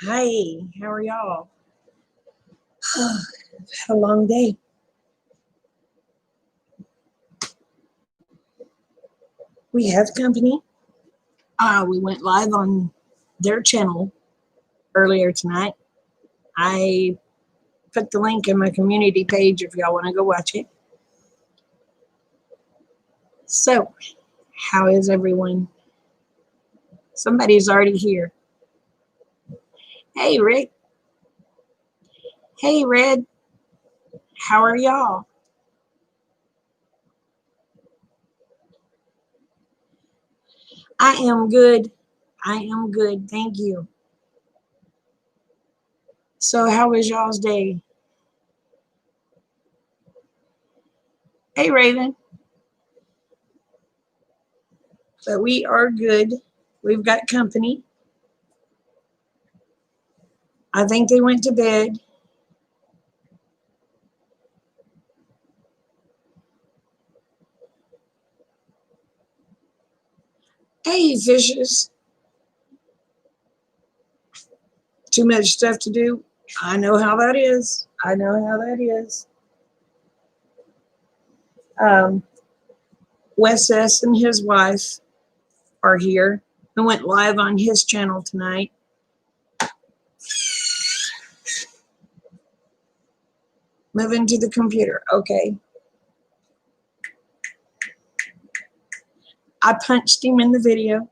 Hi, how are y'all? I've had a long day. We have company. We went live on their channel earlier tonight. I put the link in my community page if y'all want to go watch it. So, how is everyone? Somebody's already here. Hey, Rick. Hey, Red. How are y'all? I am good. I am good. Thank you. So, how was y'all's day? Hey, Raven. But we are good. We've got company. I think they went to bed. Hey, fishes. Too much stuff to do. I know how that is. I know how that is. Um, Wes S. and his wife are here. I went live on his channel tonight. Moving to the computer. Okay. I punched him in the video.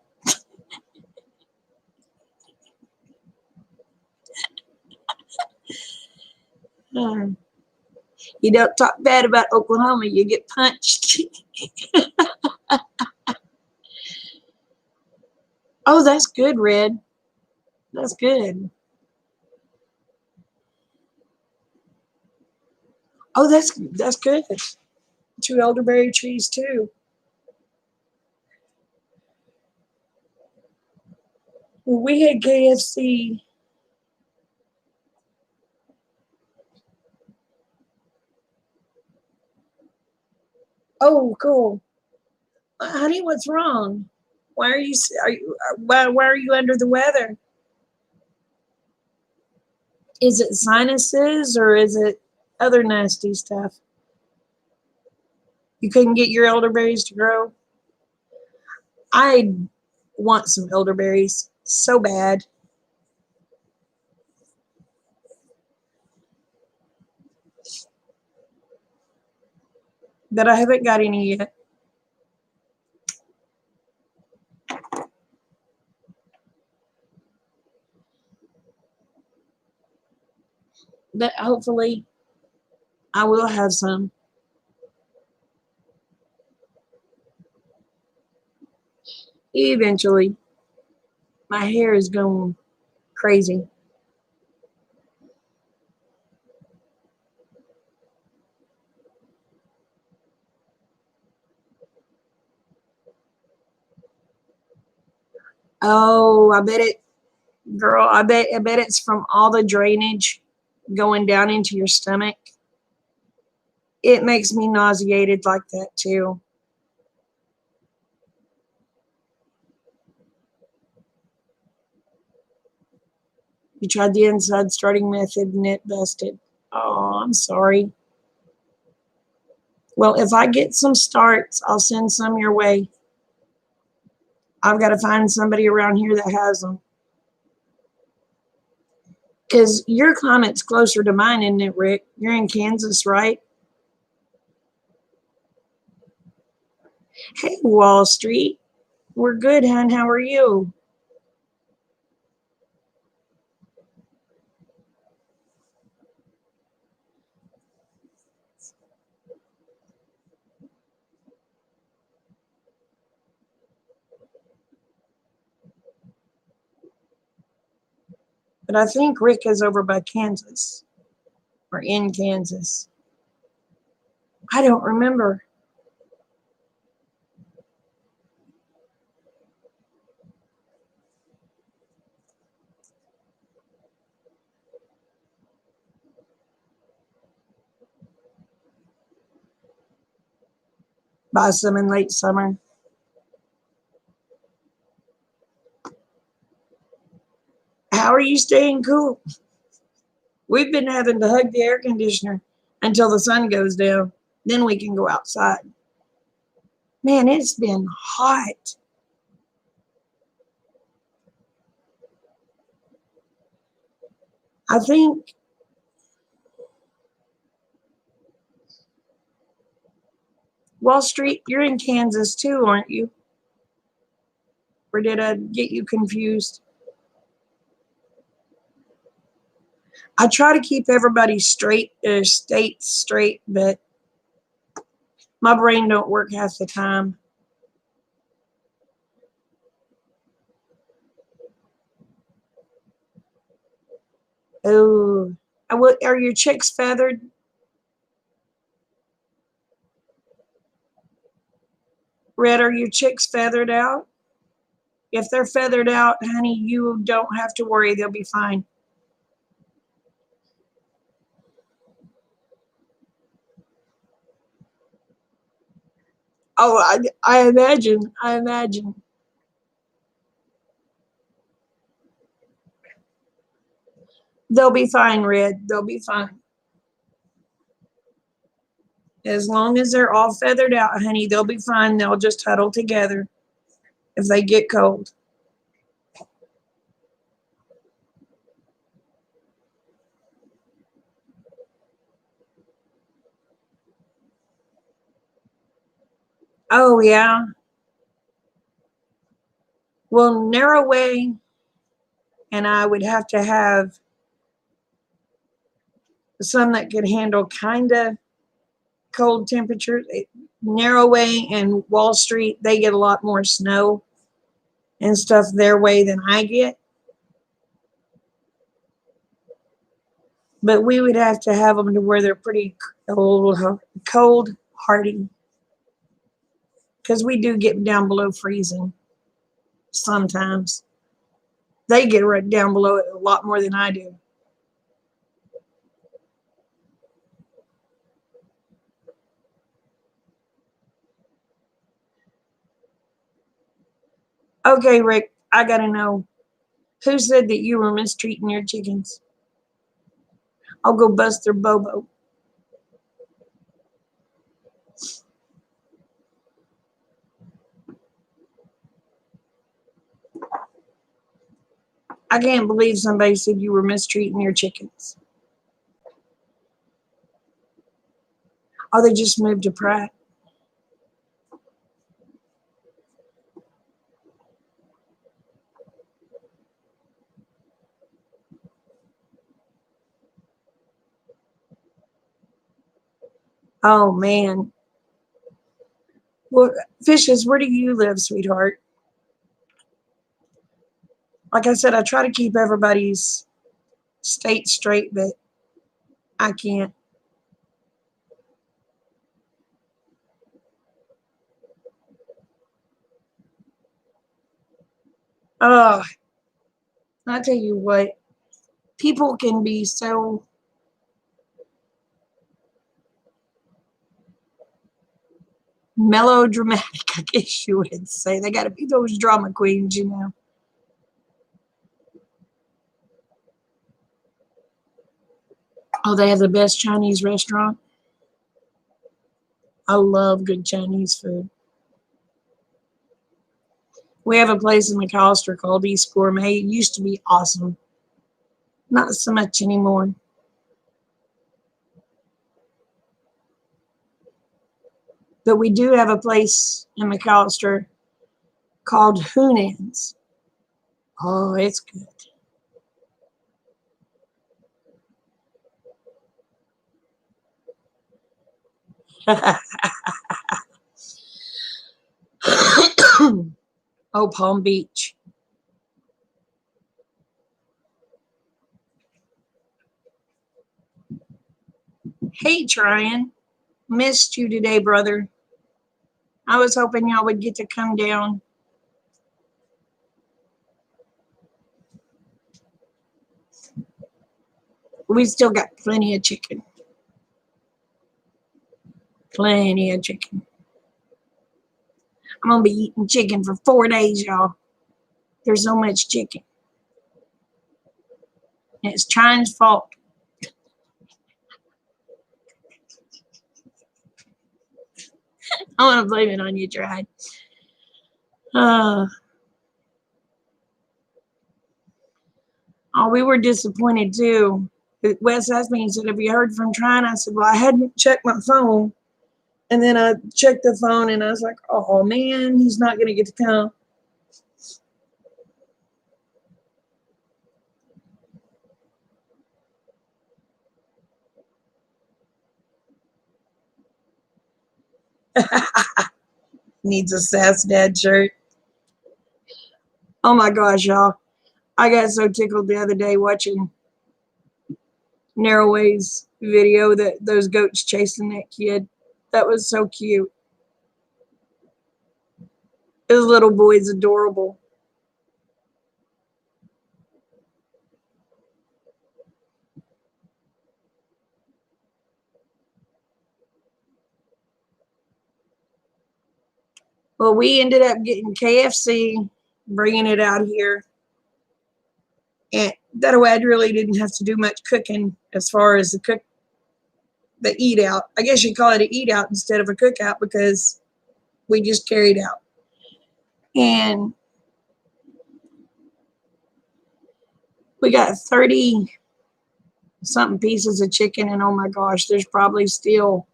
Um, you don't talk bad about Oklahoma, you get punched. Oh, that's good, Red. That's good. Oh, that's good. 2 elderberry trees too. Well, we had KFC. Oh, cool. Honey, what's wrong? Why are you under the weather? Is it sinuses or is it other nasty stuff? You couldn't get your elderberries to grow? I want some elderberries so bad. But I haven't got any yet. But hopefully I will have some. Eventually. My hair is going crazy. Oh, girl, I bet it's from all the drainage going down into your stomach. It makes me nauseated like that too. You tried the inside starting method and it busted. Oh, I'm sorry. Well, if I get some starts, I'll send some your way. I've got to find somebody around here that has them. Because your climate's closer to mine, isn't it, Rick? You're in Kansas, right? Hey, Wall Street. We're good, hon. How are you? But I think Rick is over by Kansas or in Kansas. I don't remember. Buy some in late summer. How are you staying cool? We've been having to hug the air conditioner until the sun goes down. Then we can go outside. Man, it's been hot. I think Wall Street, you're in Kansas too, aren't you? Or did I get you confused? I try to keep everybody straight, states straight, but my brain don't work half the time. Oh, are your chicks feathered? Red, are your chicks feathered out? If they're feathered out, honey, you don't have to worry. They'll be fine. Oh, I imagine. I imagine. They'll be fine, Red. They'll be fine. As long as they're all feathered out, honey, they'll be fine. They'll just huddle together if they get cold. Oh, yeah. Well, Narrowway and I would have to have some that could handle kind of cold temperatures. Narrowway and Wall Street, they get a lot more snow and stuff their way than I get. But we would have to have them to where they're pretty cold hardy. Because we do get down below freezing sometimes. They get right down below it a lot more than I do. Okay, Rick, I gotta know. Who said that you were mistreating your chickens? I'll go bust their bobo. I can't believe somebody said you were mistreating your chickens. Oh, they just moved to Pratt. Oh, man. Well, Fishes, where do you live, sweetheart? Like I said, I try to keep everybody's state straight, but I can't. Oh, I tell you what, people can be so melodramatic, I guess you would say. They got to be those drama queens, you know. Oh, they have the best Chinese restaurant. I love good Chinese food. We have a place in McAllister called East Gourmet. It used to be awesome. Not so much anymore. But we do have a place in McAllister called Hunan's. Oh, it's good. Oh, Palm Beach. Hey, Tryon. Missed you today, brother. I was hoping y'all would get to come down. We still got plenty of chicken. Plenty of chicken. I'm going to be eating chicken for 4 days, y'all. There's so much chicken. And it's Chine's fault. I want to blame it on you, Tried. We were disappointed too. Wes asked me, he said, have you heard from Trine? I said, well, I hadn't checked my phone. And then I checked the phone and I was like, oh man, he's not going to get to come. Needs a Sass Dad shirt. Oh my gosh, y'all. I got so tickled the other day watching Narrowway's video that those goats chasing that kid. That was so cute. His little boy's adorable. Well, we ended up getting KFC, bringing it out here. And that way I really didn't have to do much cooking as far as the eat out. I guess you call it an eat out instead of a cookout because we just carried out. And we got 30 something pieces of chicken, and oh my gosh, there's probably still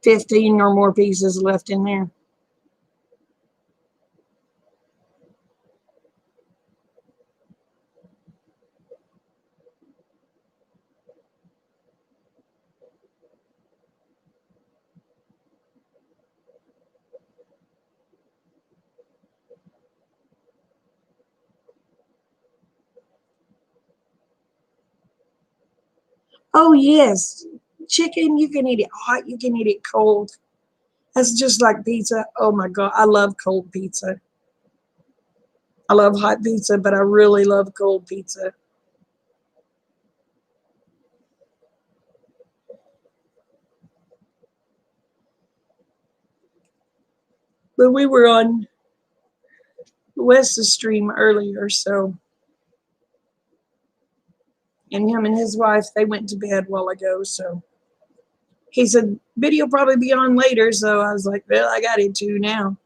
15 or more pieces left in there. Oh yes, chicken, you can eat it hot, you can eat it cold. That's just like pizza. Oh my God, I love cold pizza. I love hot pizza, but I really love cold pizza. But we were on West's stream earlier, so, and him and his wife, they went to bed a while ago, so he said, video probably be on later, so I was like, well, I got it too now.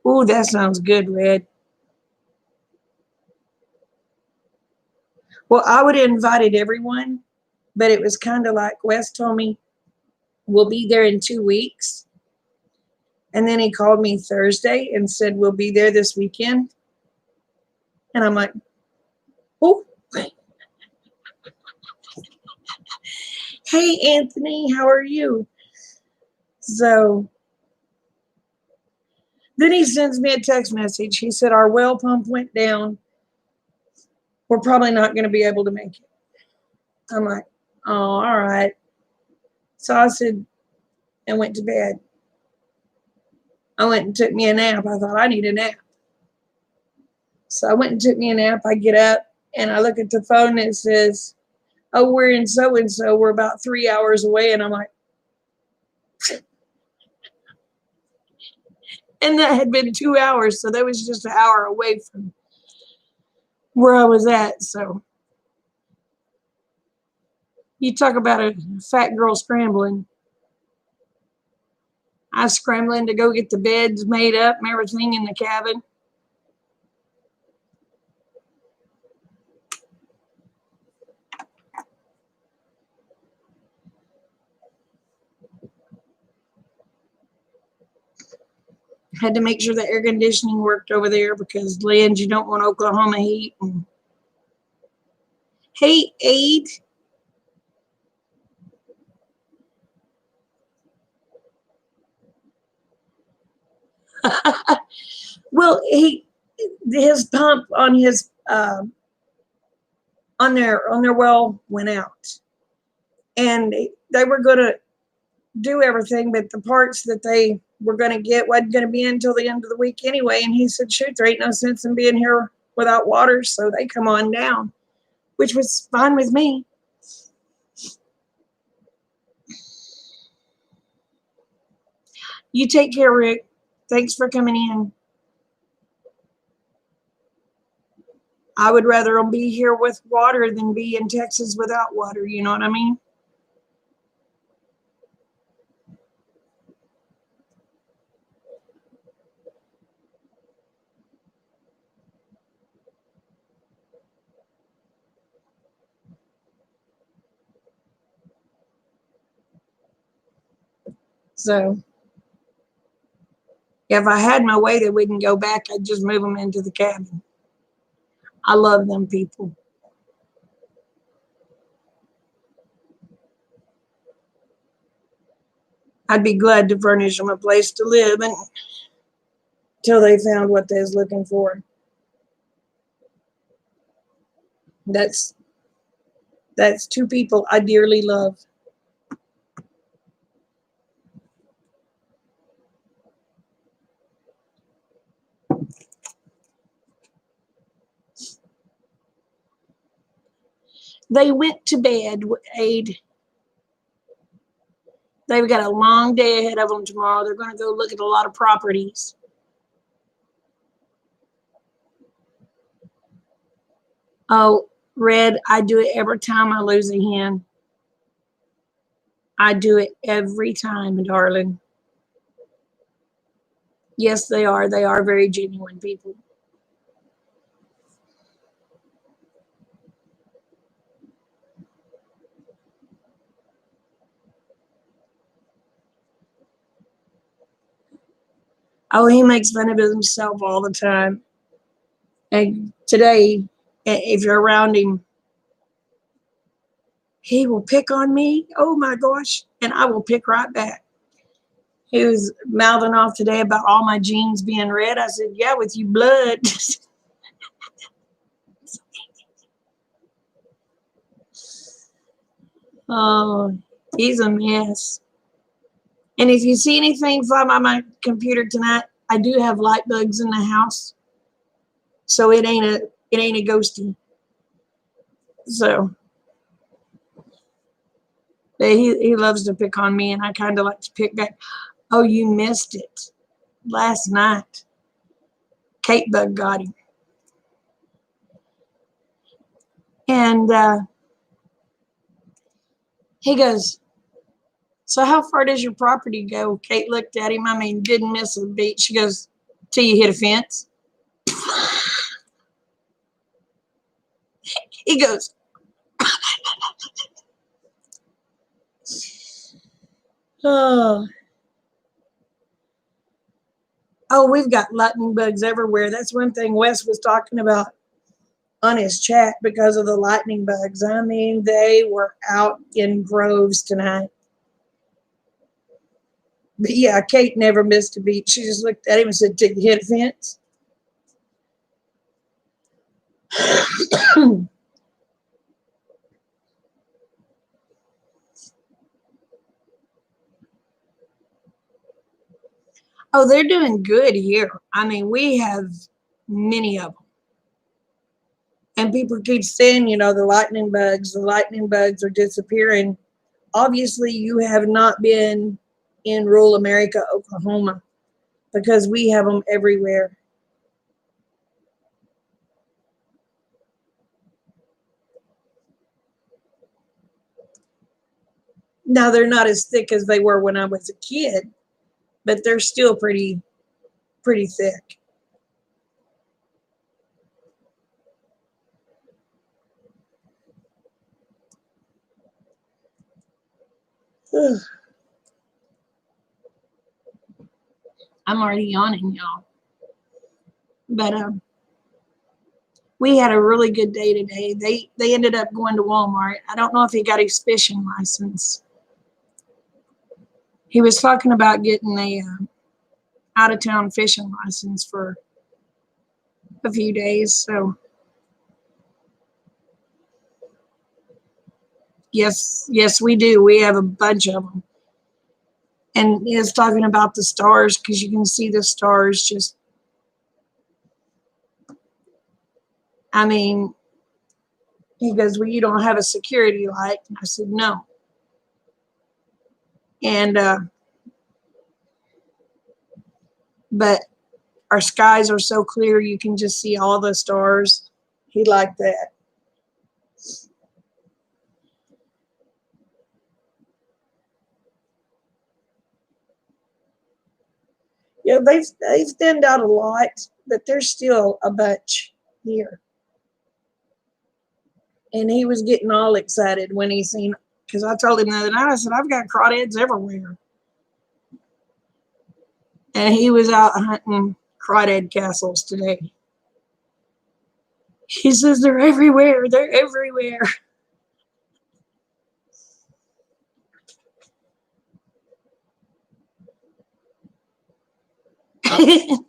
Ooh, that sounds good, Red. Well, I would have invited everyone, but it was kind of like Wes told me, we'll be there in 2 weeks. And then he called me Thursday and said, we'll be there this weekend. And I'm like, oh. Hey, Anthony, how are you? So then he sends me a text message. He said, our well pump went down. We're probably not going to be able to make it. I'm like, oh, all right. So I said, and went to bed. I went and took me a nap. I thought I need a nap. So I went and took me a nap. I get up and I look at the phone and it says, oh, we're in so-and-so. We're about 3 hours away. And I'm like, and that had been 2 hours. So that was just an hour away from where I was at. So you talk about a fat girl scrambling. I was scrambling to go get the beds made up and everything in the cabin. Had to make sure the air conditioning worked over there because, Lynn, you don't want Oklahoma heat. And hey, Aid. Well, his pump on his on their well went out, and they were going to do everything, but the parts that they were going to get wasn't going to be until the end of the week anyway. And he said, shoot, there ain't no sense in being here without water, so they come on down, which was fine with me. You take care, Rick. Thanks for coming in. I would rather be here with water than be in Texas without water. You know what I mean? So if I had my way, they wouldn't go back. I'd just move them into the cabin. I love them people. I'd be glad to furnish them a place to live until they found what they was looking for. That's two people I dearly love. They went to bed, Aid. They've got a long day ahead of them tomorrow. They're going to go look at a lot of properties. Oh, Red, I do it every time I lose a hen. I do it every time, darling. Yes, they are. They are very genuine people. Oh, he makes fun of himself all the time. And today, if you're around him, he will pick on me. Oh my gosh. And I will pick right back. He was mouthing off today about all my genes being red. I said, yeah, with you blood. Oh, he's a mess. And if you see anything fly by my computer tonight, I do have light bugs in the house. So it ain't a ghosty. So he loves to pick on me, and I kind of like to pick back. Oh, you missed it last night. Kate bug got him. And he goes, so how far does your property go? Kate looked at him. I mean, didn't miss a beat. She goes, till you hit a fence. He goes, oh, we've got lightning bugs everywhere. That's one thing Wes was talking about on his chat because of the lightning bugs. I mean, they were out in groves tonight. But yeah, Kate never missed a beat. She just looked at him and said, "Did you hit a fence?" Oh, they're doing good here. I mean, we have many of them. And people keep saying, the lightning bugs are disappearing. Obviously, you have not been in rural America, Oklahoma, because we have them everywhere. Now, they're not as thick as they were when I was a kid, but they're still pretty thick. I'm already yawning, y'all. But we had a really good day today. They ended up going to Walmart. I don't know if he got his fishing license. He was talking about getting a out of town fishing license for a few days. So yes, we do. We have a bunch of them. And he was talking about the stars because you can see the stars just. I mean, he goes, well, you don't have a security light. And I said, no. And but our skies are so clear you can just see all the stars. He liked that. Yeah, they've thinned out a lot, but there's still a bunch here. And he was getting all excited when he seen, because I told him the other night, I said, I've got crawdads everywhere. And he was out hunting crawdad castles today. He says, they're everywhere. They're everywhere.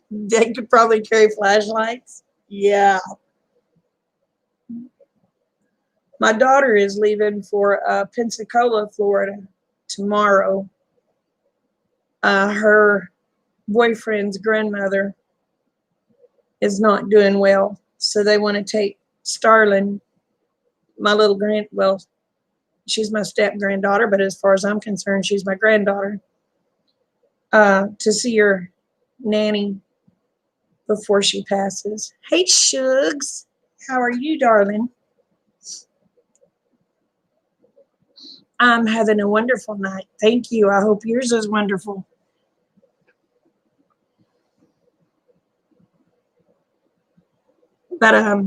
They could probably carry flashlights. Yeah. My daughter is leaving for Pensacola, Florida tomorrow. Her boyfriend's grandmother is not doing well. So they want to take Starlin, my little well, she's my step granddaughter, but as far as I'm concerned, she's my granddaughter, to see her nanny before she passes. Hey, Shugs. How are you, darling? I'm having a wonderful night. Thank you. I hope yours is wonderful. But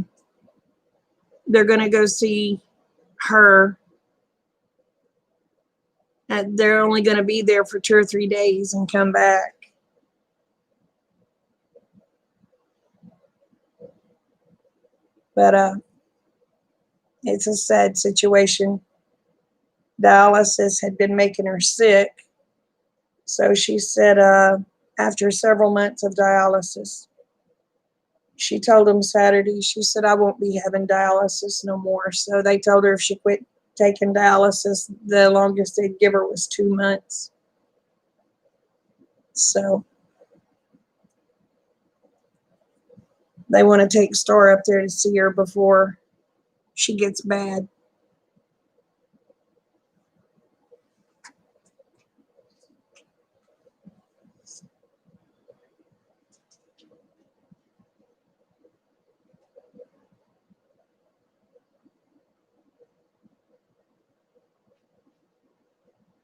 they're going to go see her. They're only going to be there for 2 or 3 days and come back. But it's a sad situation. Dialysis had been making her sick. So she said after several months of dialysis, she told them Saturday, she said, I won't be having dialysis no more. So they told her if she quit taking dialysis, the longest they'd give her was 2 months. So they want to take Star up there to see her before she gets bad.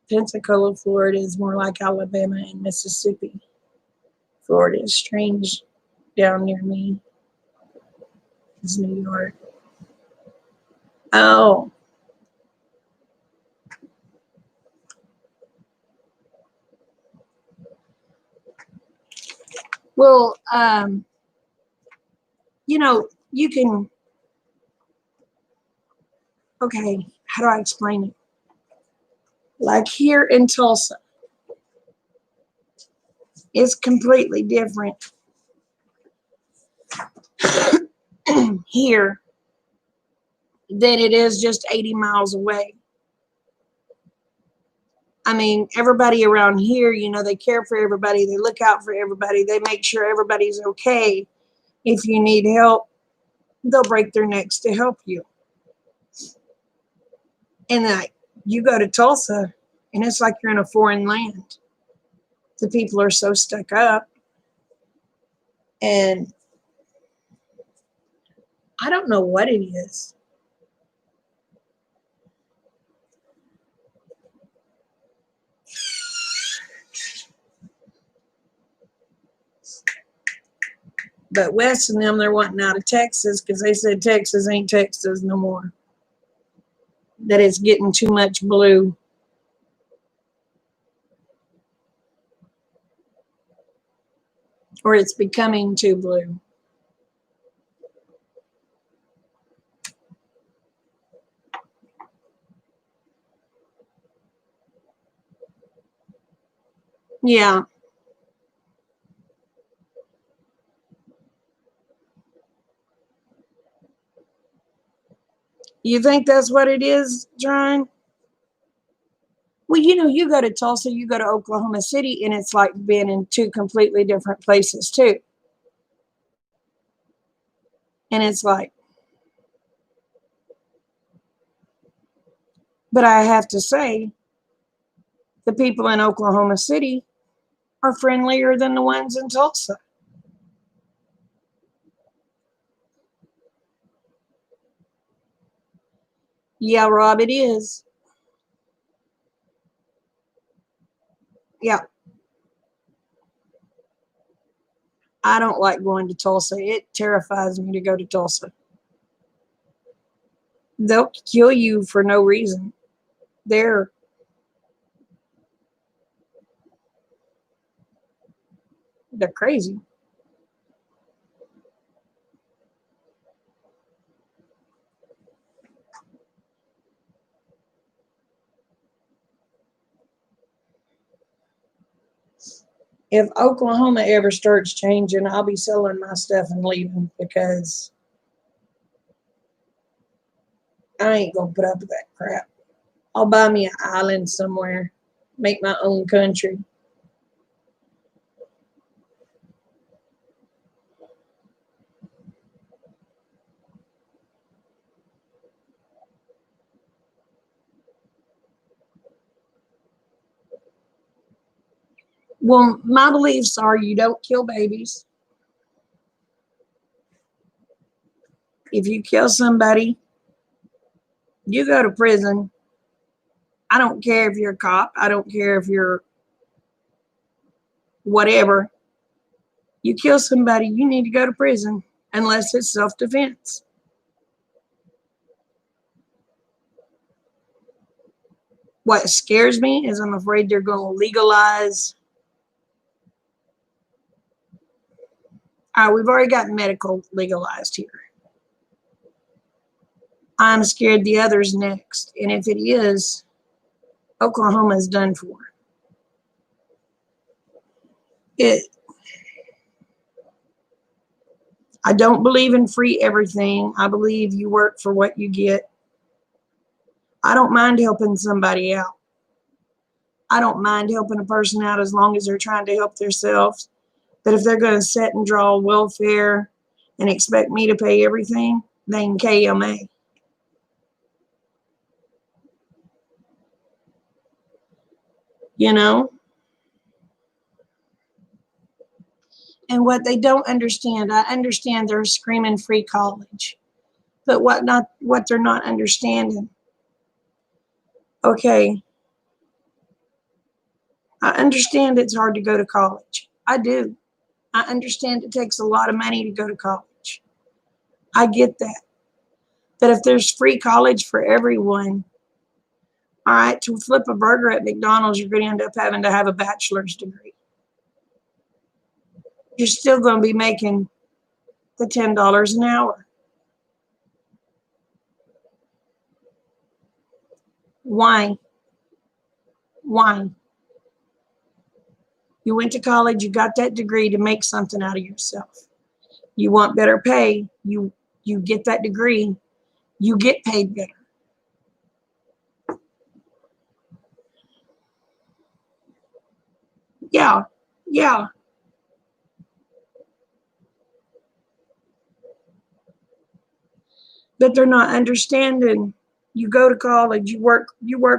Pensacola, Florida is more like Alabama and Mississippi. Florida is strange down near me. It's New York. Oh. Well, you can, okay, how do I explain it? Like here in Tulsa, it's completely different here than it is just 80 miles away. I mean, everybody around here, they care for everybody. They look out for everybody. They make sure everybody's okay. If you need help, they'll break their necks to help you. And you go to Tulsa, and it's like you're in a foreign land. The people are so stuck up. And I don't know what it is. But Wes and them, they're wanting out of Texas because they said Texas ain't Texas no more. That it's getting too much blue. Or it's becoming too blue. Yeah. You think that's what it is, John? Well, you go to Tulsa, you go to Oklahoma City, and it's like being in 2 completely different places, too. And it's like, but I have to say, the people in Oklahoma City are friendlier than the ones in Tulsa. Yeah, Rob, it is. Yeah, I don't like going to Tulsa. It terrifies me to go to Tulsa. They'll kill you for no reason. They're they're crazy. If Oklahoma ever starts changing, I'll be selling my stuff and leaving because I ain't gonna put up with that crap. I'll buy me an island somewhere, make my own country. Well, my beliefs are you don't kill babies. If you kill somebody, you go to prison. I don't care if you're a cop. I don't care if you're whatever. You kill somebody, you need to go to prison unless it's self defense. What scares me is I'm afraid they're going to legalize. We've already got medical legalized here. I'm scared the other's next. And if it is, Oklahoma is done for. It. I don't believe in free everything. I believe you work for what you get. I don't mind helping somebody out. I don't mind helping a person out as long as they're trying to help themselves. But if they're going to sit and draw welfare and expect me to pay everything, then KMA. You know? And what they don't understand, I understand they're screaming free college. But what they're not understanding. Okay, I understand it's hard to go to college. I do. I understand it takes a lot of money to go to college. I get that. But if there's free college for everyone, all right, to flip a burger at McDonald's, you're going to end up having to have a bachelor's degree. You're still going to be making the $10 an hour. Why? Why? You went to college, you got that degree to make something out of yourself. You want better pay, you get that degree, you get paid better. Yeah, yeah. But they're not understanding. You go to college, you work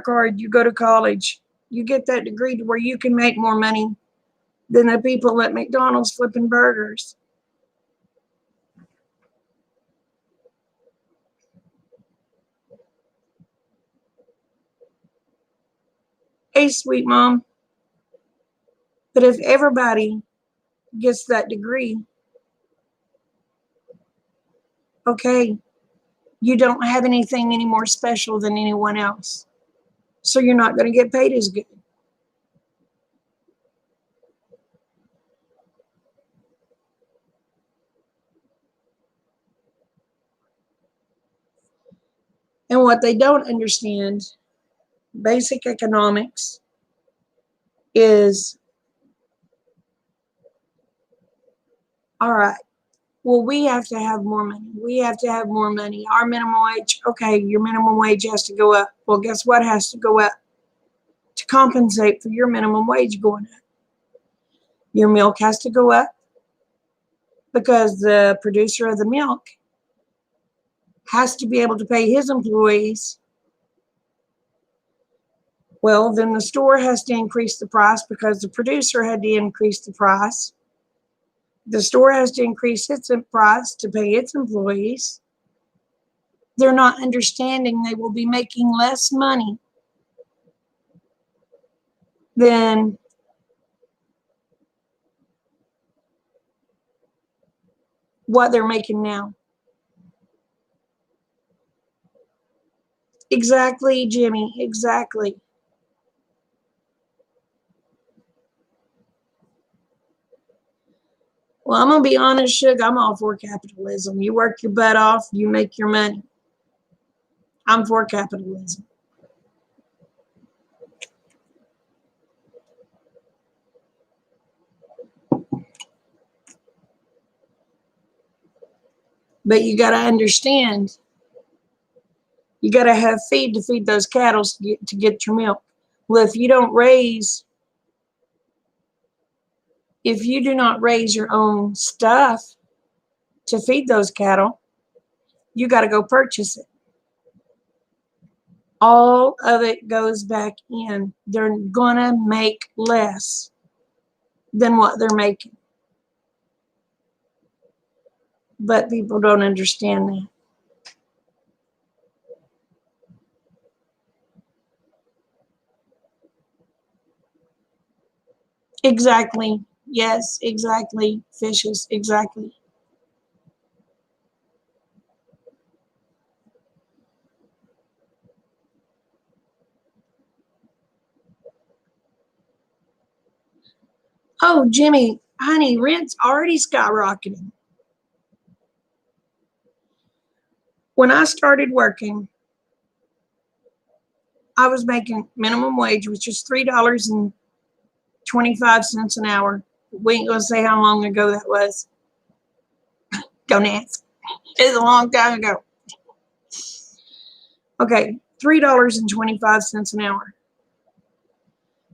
hard, you go to college, you get that degree to where you can make more money than the people at McDonald's flipping burgers. Hey, sweet mom. But if everybody gets that degree, okay, you don't have anything any more special than anyone else. So you're not going to get paid as good. And what they don't understand, basic economics, is all right, well, we have to have more money. We have to have more money. Our minimum wage, okay, your minimum wage has to go up. Well, guess what has to go up to compensate for your minimum wage going up? Your milk has to go up because the producer of the milk has to be able to pay his employees Well, then the store has to increase the price because the producer had to increase the price. The store has to increase its price to pay its employees. They're not understanding they will be making less money than what they're making now. Exactly, Jimmy, exactly. Well, I'm going to be honest, Suge, I'm all for capitalism. You work your butt off, you make your money. I'm for capitalism. But you got to understand, you got to have feed to feed those cattle to get your milk. Well, if you do not raise your own stuff to feed those cattle, you got to go purchase it. All of it goes back in. They're going to make less than what they're making. But people don't understand that. Exactly. Yes, exactly. Fishes, exactly. Oh, Jimmy, honey, rent's already skyrocketing. When I started working, I was making minimum wage, which is $3.25 an hour. We ain't gonna say how long ago that was. Don't ask. It was a long time ago. Okay, $3.25 an hour.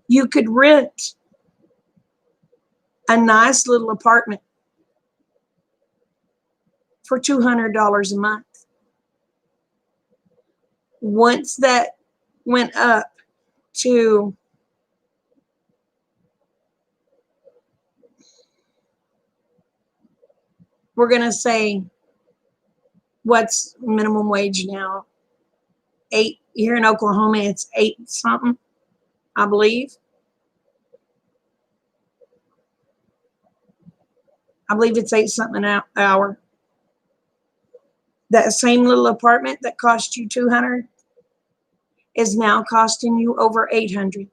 You could rent a nice little apartment for $200 a month. Once that went up to we're going to say what's minimum wage now? 8 here in Oklahoma, it's 8 something, I believe. I believe it's 8 something an hour. That same little apartment that cost you 200 is now costing you over 800.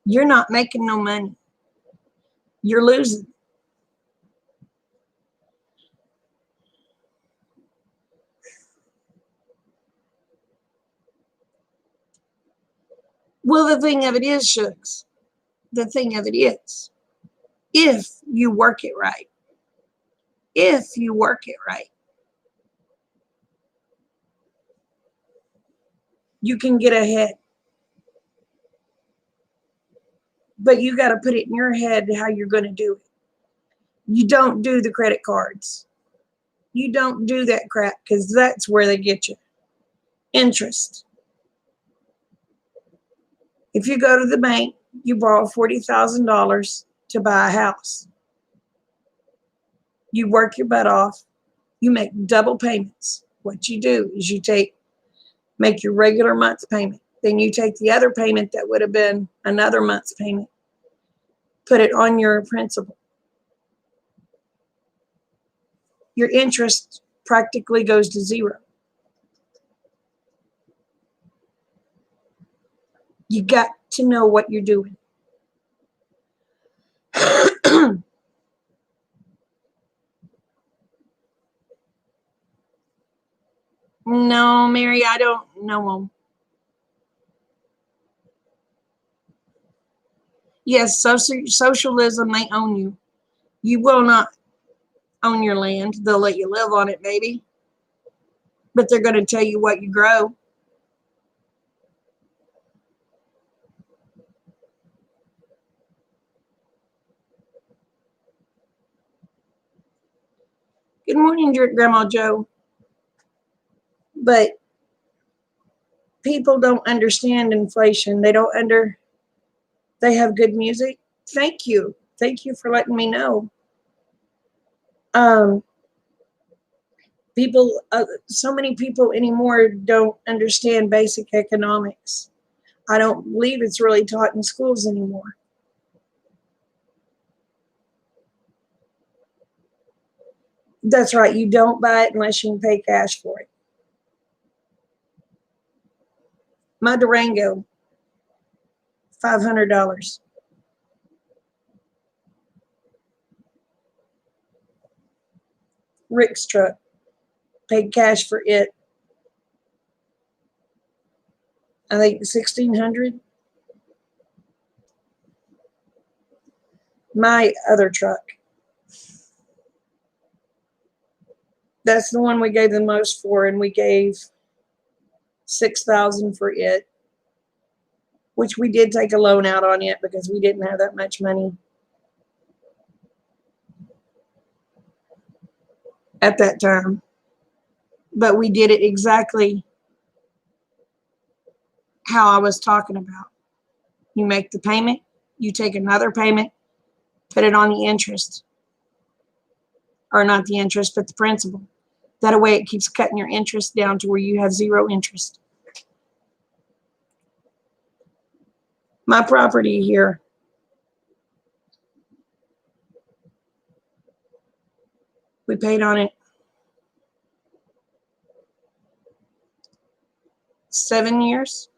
You're not making no money. You're losing. Well, the thing of it is, Shooks, the thing of it is, if you work it right, if you work it right, you can get ahead. But you got to put it in your head how you're going to do it. You don't do the credit cards. You don't do that crap because that's where they get you. Interest. If you go to the bank, you borrow $40,000 to buy a house. You work your butt off. You make double payments. What you do is you make your regular month's payment. Then you take the other payment that would have been another month's payment, put it on your principal. Your interest practically goes to zero. You got to know what you're doing. No, Mary, I don't know them. Yes, socialism, they own you. You will not own your land. They'll let you live on it, maybe. But they're going to tell you what you grow. Good morning, Grandma Joe. But People don't understand inflation. They have good music. Thank you. Thank you for letting me know. So many people anymore don't understand basic economics. I don't believe it's really taught in schools anymore. That's right. You don't buy it unless you can pay cash for it. My Durango, $500. Rick's truck, paid cash for it. I think 1,600. My other truck. That's the one we gave the most for, and we gave 6,000 for it, which we did take a loan out on it because we didn't have that much money at that time. But we did it exactly how I was talking about. You make the payment, you take another payment, put it on the interest, or not the interest, but the principal. That way it keeps cutting your interest down to where you have zero interest. My property here, we paid on it 7 years.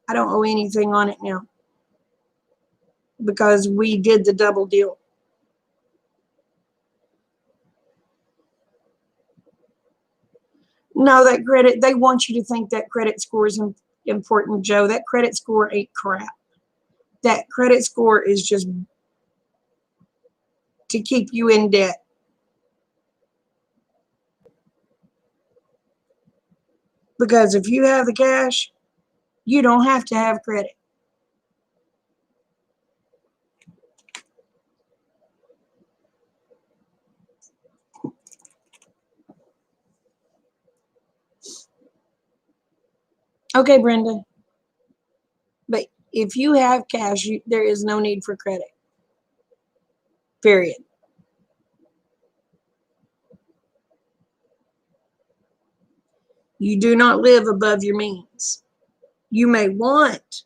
I don't owe anything on it now because we did the double deal. No, that credit, they want you to think that credit score is important, Joe. That credit score ain't crap. That credit score is just to keep you in debt. Because if you have the cash, you don't have to have credit. Okay, Brenda. But if you have cash, there is no need for credit. Period. You do not live above your means. You may want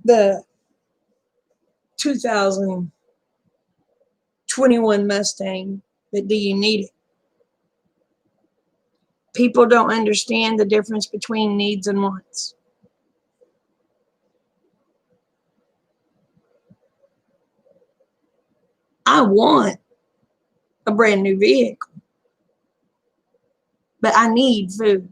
the 2021 Mustang, but do you need it? People don't understand the difference between needs and wants. I want a brand new vehicle, but I need food.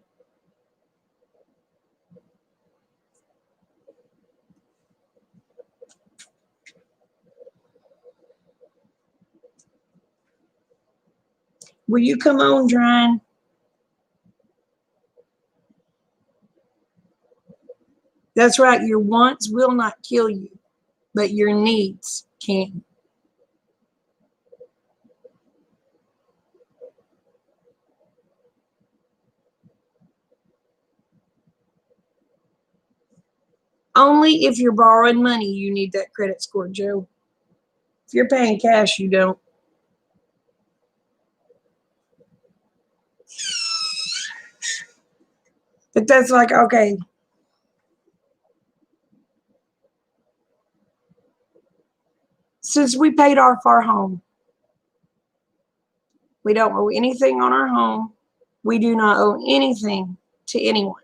Will you come on, Dryne? That's right. Your wants will not kill you, but your needs can. Only if you're borrowing money, you need that credit score, Joe. If you're paying cash, you don't. But that's like, okay, since we paid off our home, we don't owe anything on our home. We do not owe anything to anyone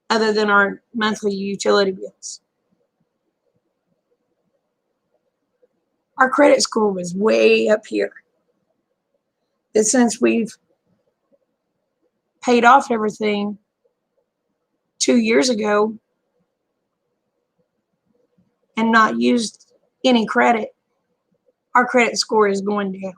other than our monthly utility bills. Our credit score was way up here. But since we've paid off everything 2 years ago and not used any credit, our credit score is going down.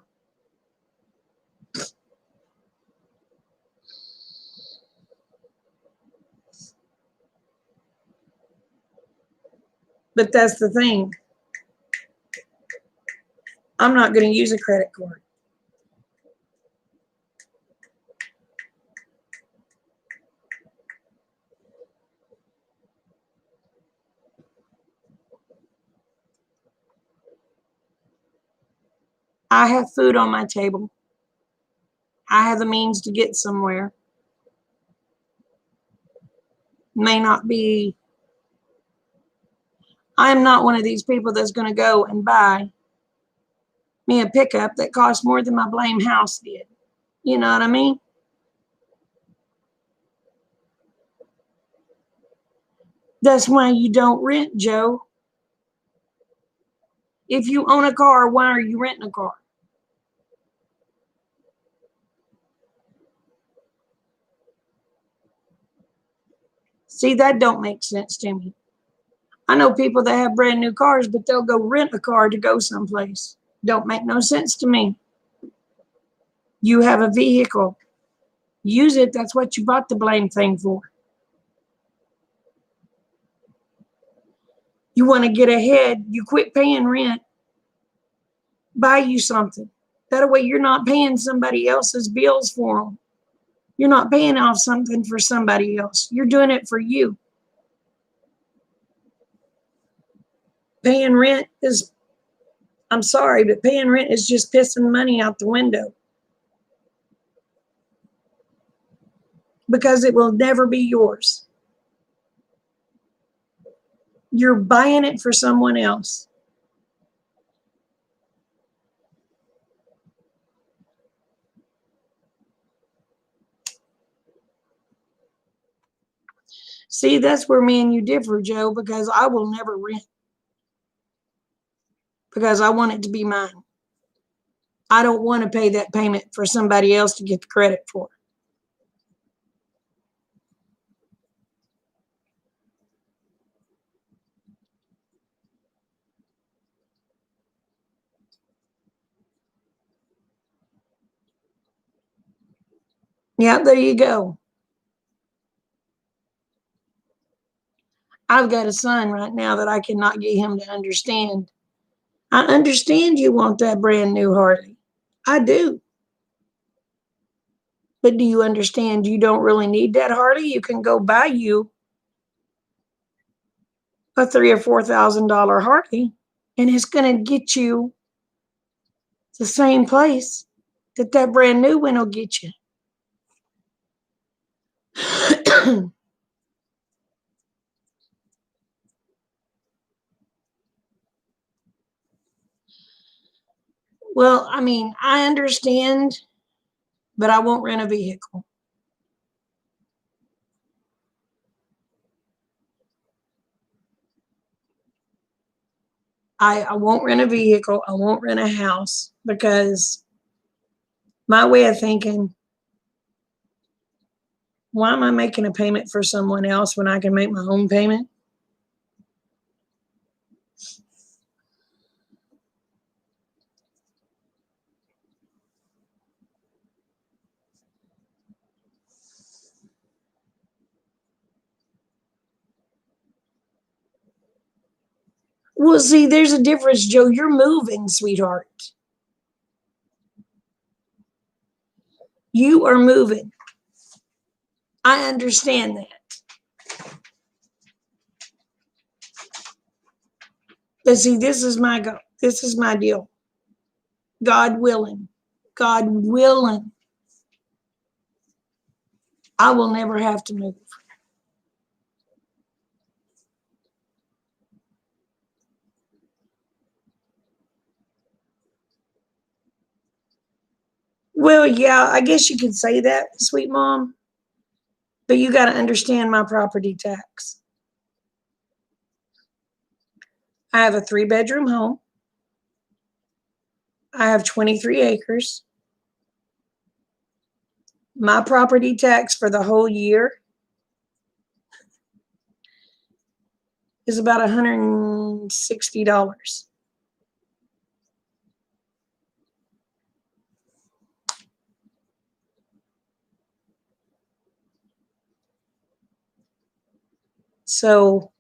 But that's the thing. I'm not going to use a credit card. I have food on my table. I have the means to get somewhere. May not be, I'm not one of these people that's going to go and buy me a pickup that costs more than my blame house did. You know what I mean? That's why you don't rent, Joe. If you own a car, why are you renting a car? See, that don't make sense to me. I know people that have brand new cars, but they'll go rent a car to go someplace. Don't make no sense to me. You have a vehicle. Use it. That's what you bought the blame thing for. You want to get ahead. You quit paying rent. Buy you something. That way you're not paying somebody else's bills for them. You're not paying off something for somebody else. You're doing it for you. Paying rent is, I'm sorry, but paying rent is just pissing money out the window. Because it will never be yours. You're buying it for someone else. See, that's where me and you differ, Joe, because I will never rent. Because I want it to be mine. I don't want to pay that payment for somebody else to get the credit for. Yeah, there you go. I've got a son right now that I cannot get him to understand. I understand you want that brand new Harley. I do. But do you understand you don't really need that Harley? You can go buy you a $3,000 or $4,000 Harley, and it's going to get you the same place that that brand new one will get you. Well, I mean, I understand, but I won't rent a vehicle. I won't rent a vehicle. I won't rent a house because my way of thinking, why am I making a payment for someone else when I can make my own payment? Well, see, there's a difference, Joe. You're moving, sweetheart. You are moving. I understand that. But see, this is my go. This is my deal. God willing, God willing, I will never have to move. Well, yeah, I guess you could say that, sweet mom, but you got to understand my property tax. I have a 3-bedroom home. I have 23 acres. My property tax for the whole year is about $160. So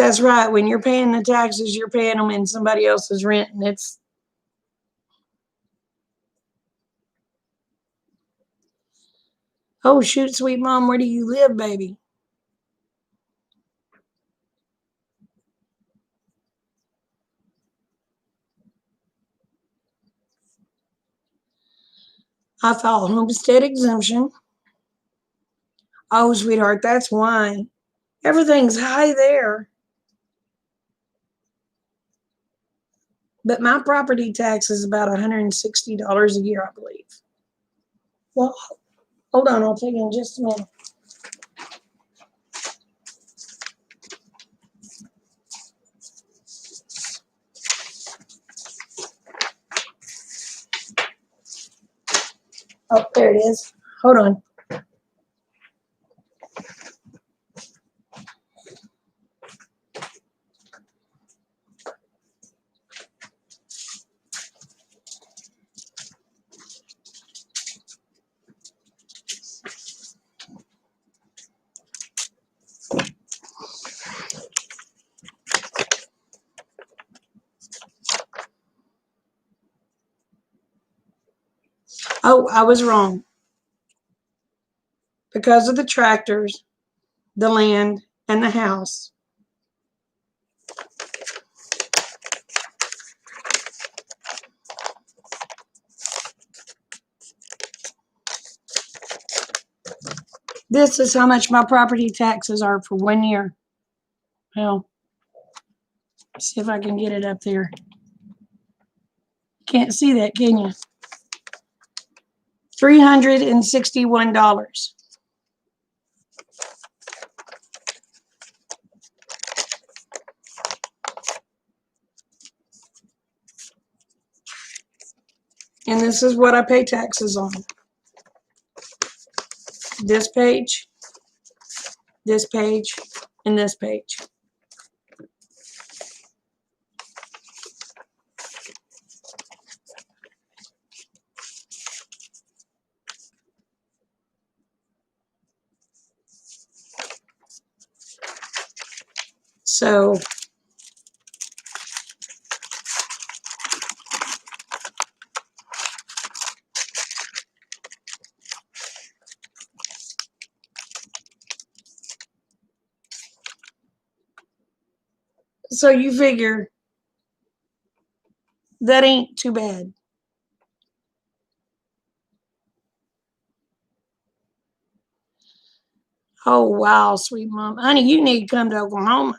That's right. When you're paying the taxes, you're paying them in somebody else's rent, and it's. Oh, shoot, sweet mom, where do you live, baby? I file homestead exemption. Oh, sweetheart, that's why. Everything's high there. But my property tax is about $160 a year, I believe. Well, hold on, I'll tell you in just a minute. Oh, there it is. Hold on. Oh, I was wrong. Because of the tractors, the land, and the house. This is how much my property taxes are for 1 year. Well, see if I can get it up there. Can't see that, can you? $361. And this is what I pay taxes on. This page, and this page. So you figure that ain't too bad. Oh, wow, sweet mom. Honey, you need to come to Oklahoma.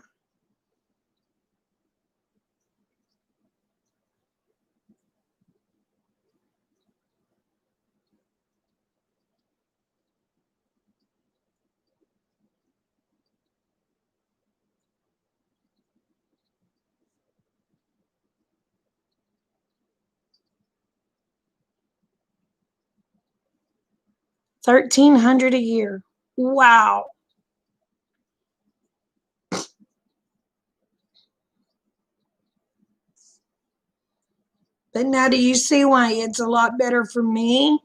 $1,300 a year. Wow. But now do you see why it's a lot better for me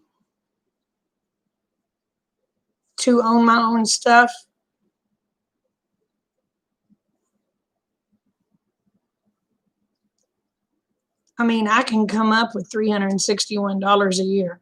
to own my own stuff? I mean, I can come up with $361 a year.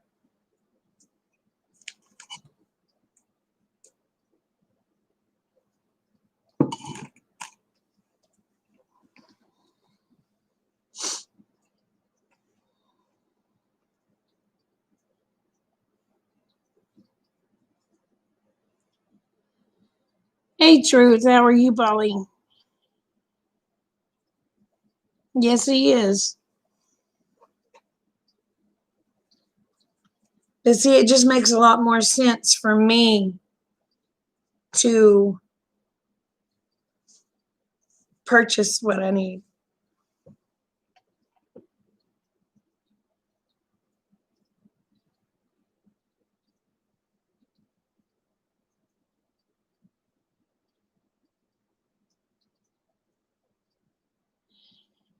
Hey, Truth, how are you, Polly? Yes, he is. But see, it just makes a lot more sense for me to purchase what I need.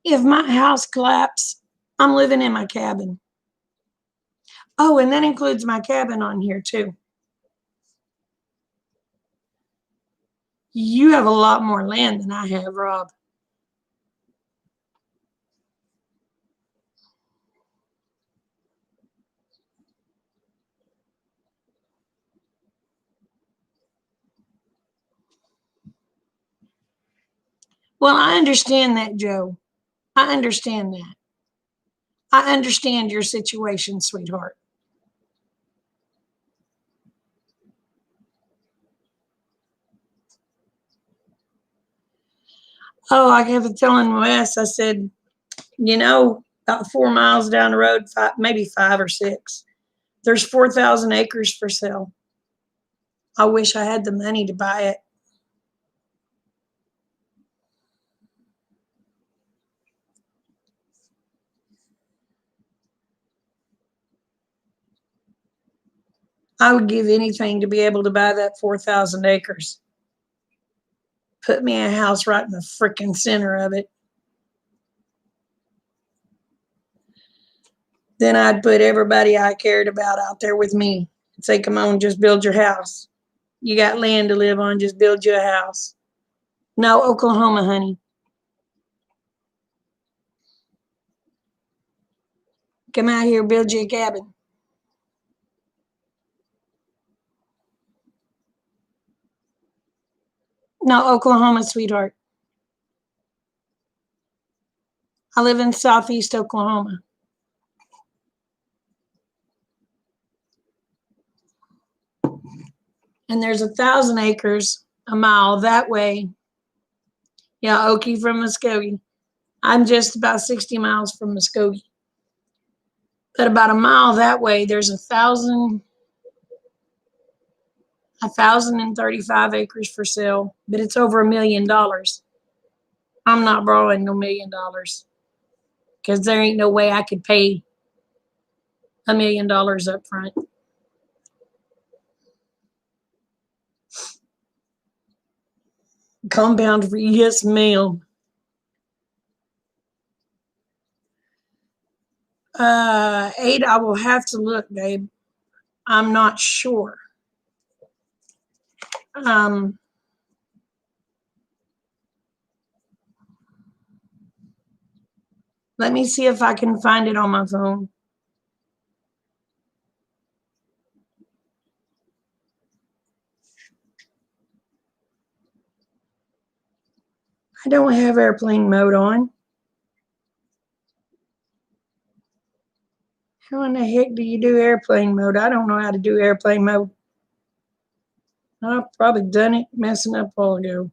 If my house collapses, I'm living in my cabin. Oh, and that includes my cabin on here too. You have a lot more land than I have, Rob. Well, I understand that, Joe. I understand that. I understand your situation, sweetheart. Oh, I kept telling Wes, I said, about 4 miles down the road, maybe 5 or 6, there's 4,000 acres for sale. I wish I had the money to buy it. I would give anything to be able to buy that 4,000 acres. Put me a house right in the freaking center of it. Then I'd put everybody I cared about out there with me and say, come on, just build your house. You got land to live on, just build you a house. No, Oklahoma, honey. Come out here, build you a cabin. No, Oklahoma, sweetheart. I live in southeast Oklahoma. And there's 1,000 acres a mile that way. Yeah, Okie from Muskogee. I'm just about 60 miles from Muskogee. But about a mile that way, there's 1,035 acres for sale, but it's over $1 million. I'm not borrowing no $1 million because there ain't no way I could pay $1 million up front. Compound for yes, ma'am. Eight, I will have to look, babe. I'm not sure. Um, Let me see if I can find it on my phone. I don't have airplane mode on. How in the heck do you do airplane mode? I don't know how to do airplane mode. I've probably done it messing up a while ago.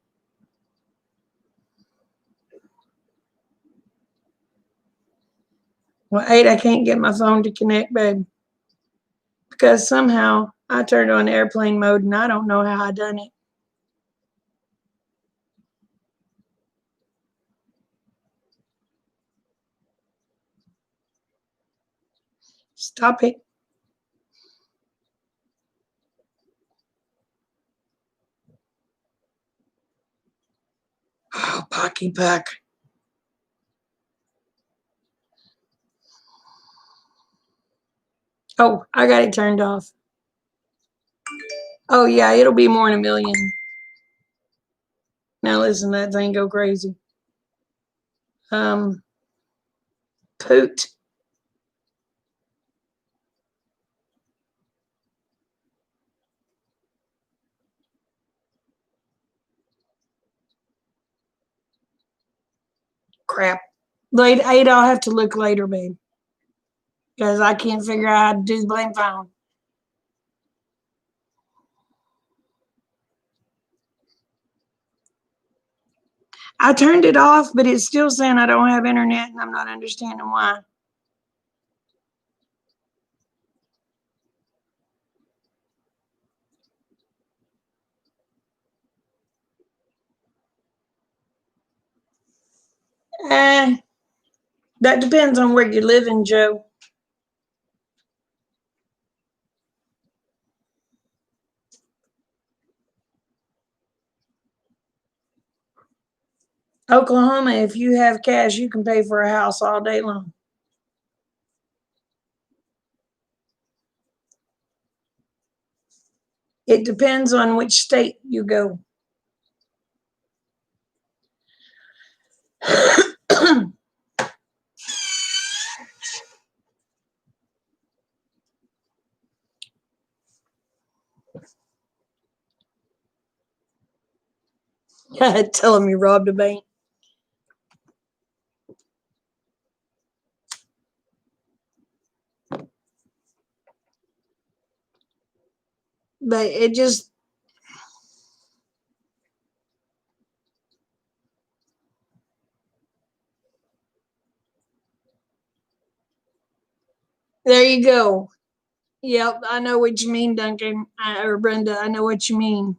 Well, 8, I can't get my phone to connect, babe. Because somehow I turned on airplane mode and I don't know how I done it. Stop it. Oh, Pocky Puck. Oh, I got it turned off. Oh, yeah, it'll be more than $1 million. Now listen, that thing go crazy. Poot. Crap. Late 8, I'll have to look later, babe. Because I can't figure out how to do the blame phone. I turned it off, but it's still saying I don't have internet, and I'm not understanding why. Eh, that depends on where you live in, Joe. Oklahoma, if you have cash, you can pay for a house all day long. It depends on which state you go. Tell him you robbed a bank. But it just, there you go. Yep, I know what you mean, Duncan, or Brenda. I know what you mean.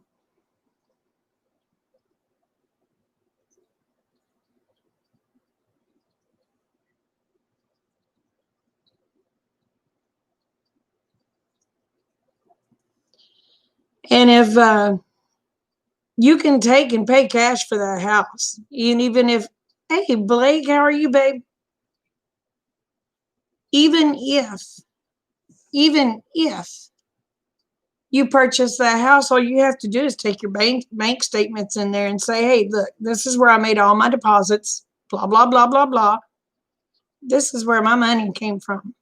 And if you can take and pay cash for that house, and even if, hey, Blake, how are you, babe? Even if you purchase that house, all you have to do is take your bank statements in there and say, hey, look, this is where I made all my deposits, blah, blah, blah, blah, blah. This is where my money came from.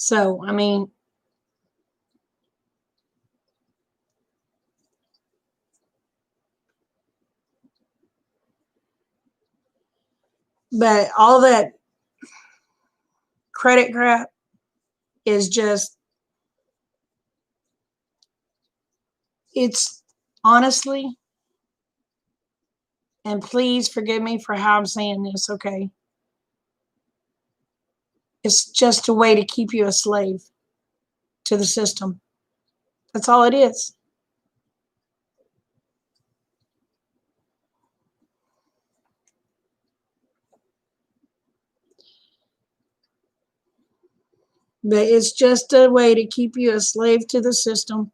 So, I mean, but all that credit crap is just, it's honestly, and please forgive me for how I'm saying this, okay? It's just a way to keep you a slave to the system. That's all it is. But it's just a way to keep you a slave to the system.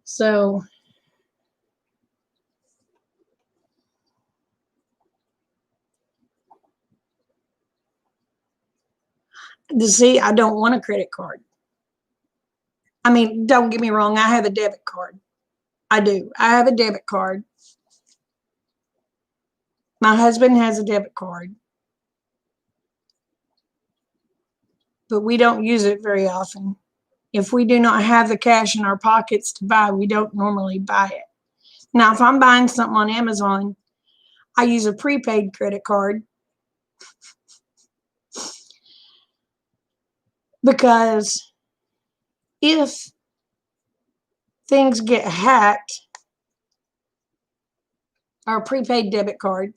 So, to see, I don't want a credit card. I mean, don't get me wrong, I have a debit card. I do. I have a debit card. My husband has a debit card, but we don't use it very often. If we do not have the cash in our pockets to buy, we don't normally buy it. Now, if I'm buying something on Amazon, I use a prepaid credit card because if things get hacked, or a prepaid debit card,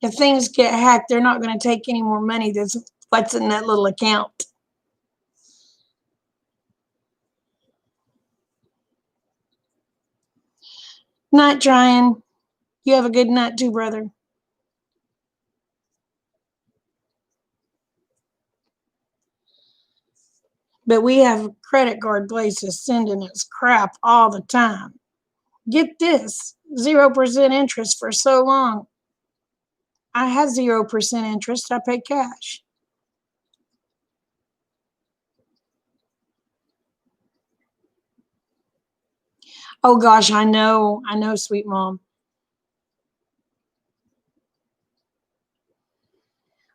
if things get hacked, they're not going to take any more money than what's in that little account. Night, Ryan. You have a good night too, brother. But we have credit card places sending us crap all the time. Get this, 0% interest for so long. I had 0% interest. I pay cash. Oh gosh, I know, sweet mom.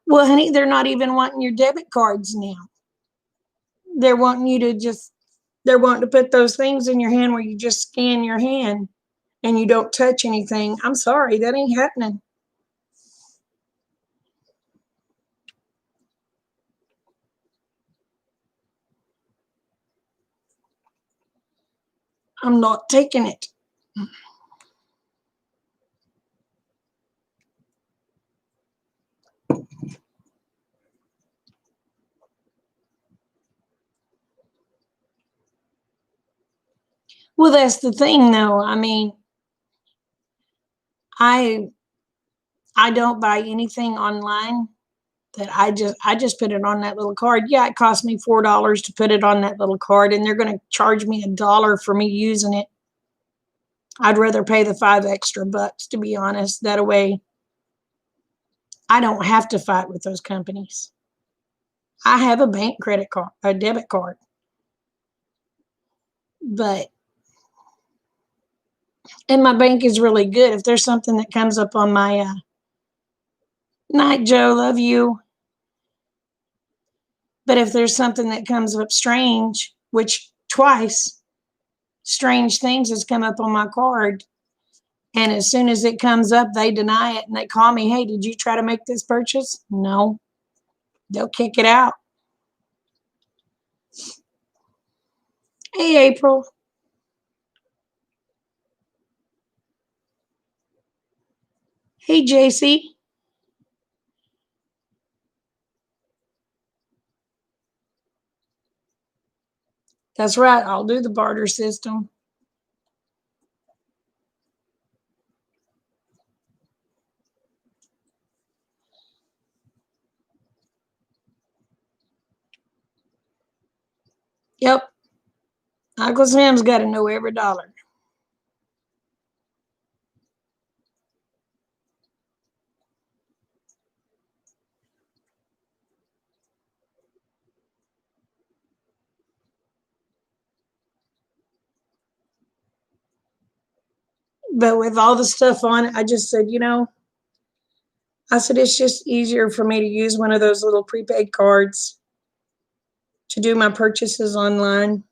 Well, honey, they're not even wanting your debit cards now. They're wanting you to just, they're wanting to put those things in your hand where you just scan your hand and you don't touch anything. I'm sorry, that ain't happening. I'm not taking it. Well, that's the thing though. I mean, I don't buy anything online that I just put it on that little card. Yeah, it cost me $4 to put it on that little card, and they're going to charge me $1 for me using it. I'd rather pay the $5 extra, to be honest. That way, I don't have to fight with those companies. I have a bank credit card, a debit card, and my bank is really good. If there's something that comes up on my night, Joe, love you. But if there's something that comes up strange, which twice strange things has come up on my card, and as soon as it comes up, they deny it and they call me, hey, did you try to make this purchase? No. They'll kick it out. Hey, April. Hey, JC. That's right. I'll do the barter system. Yep. Uncle Sam's got to know every dollar. But with all the stuff on it, I just said, I said, it's just easier for me to use one of those little prepaid cards to do my purchases online.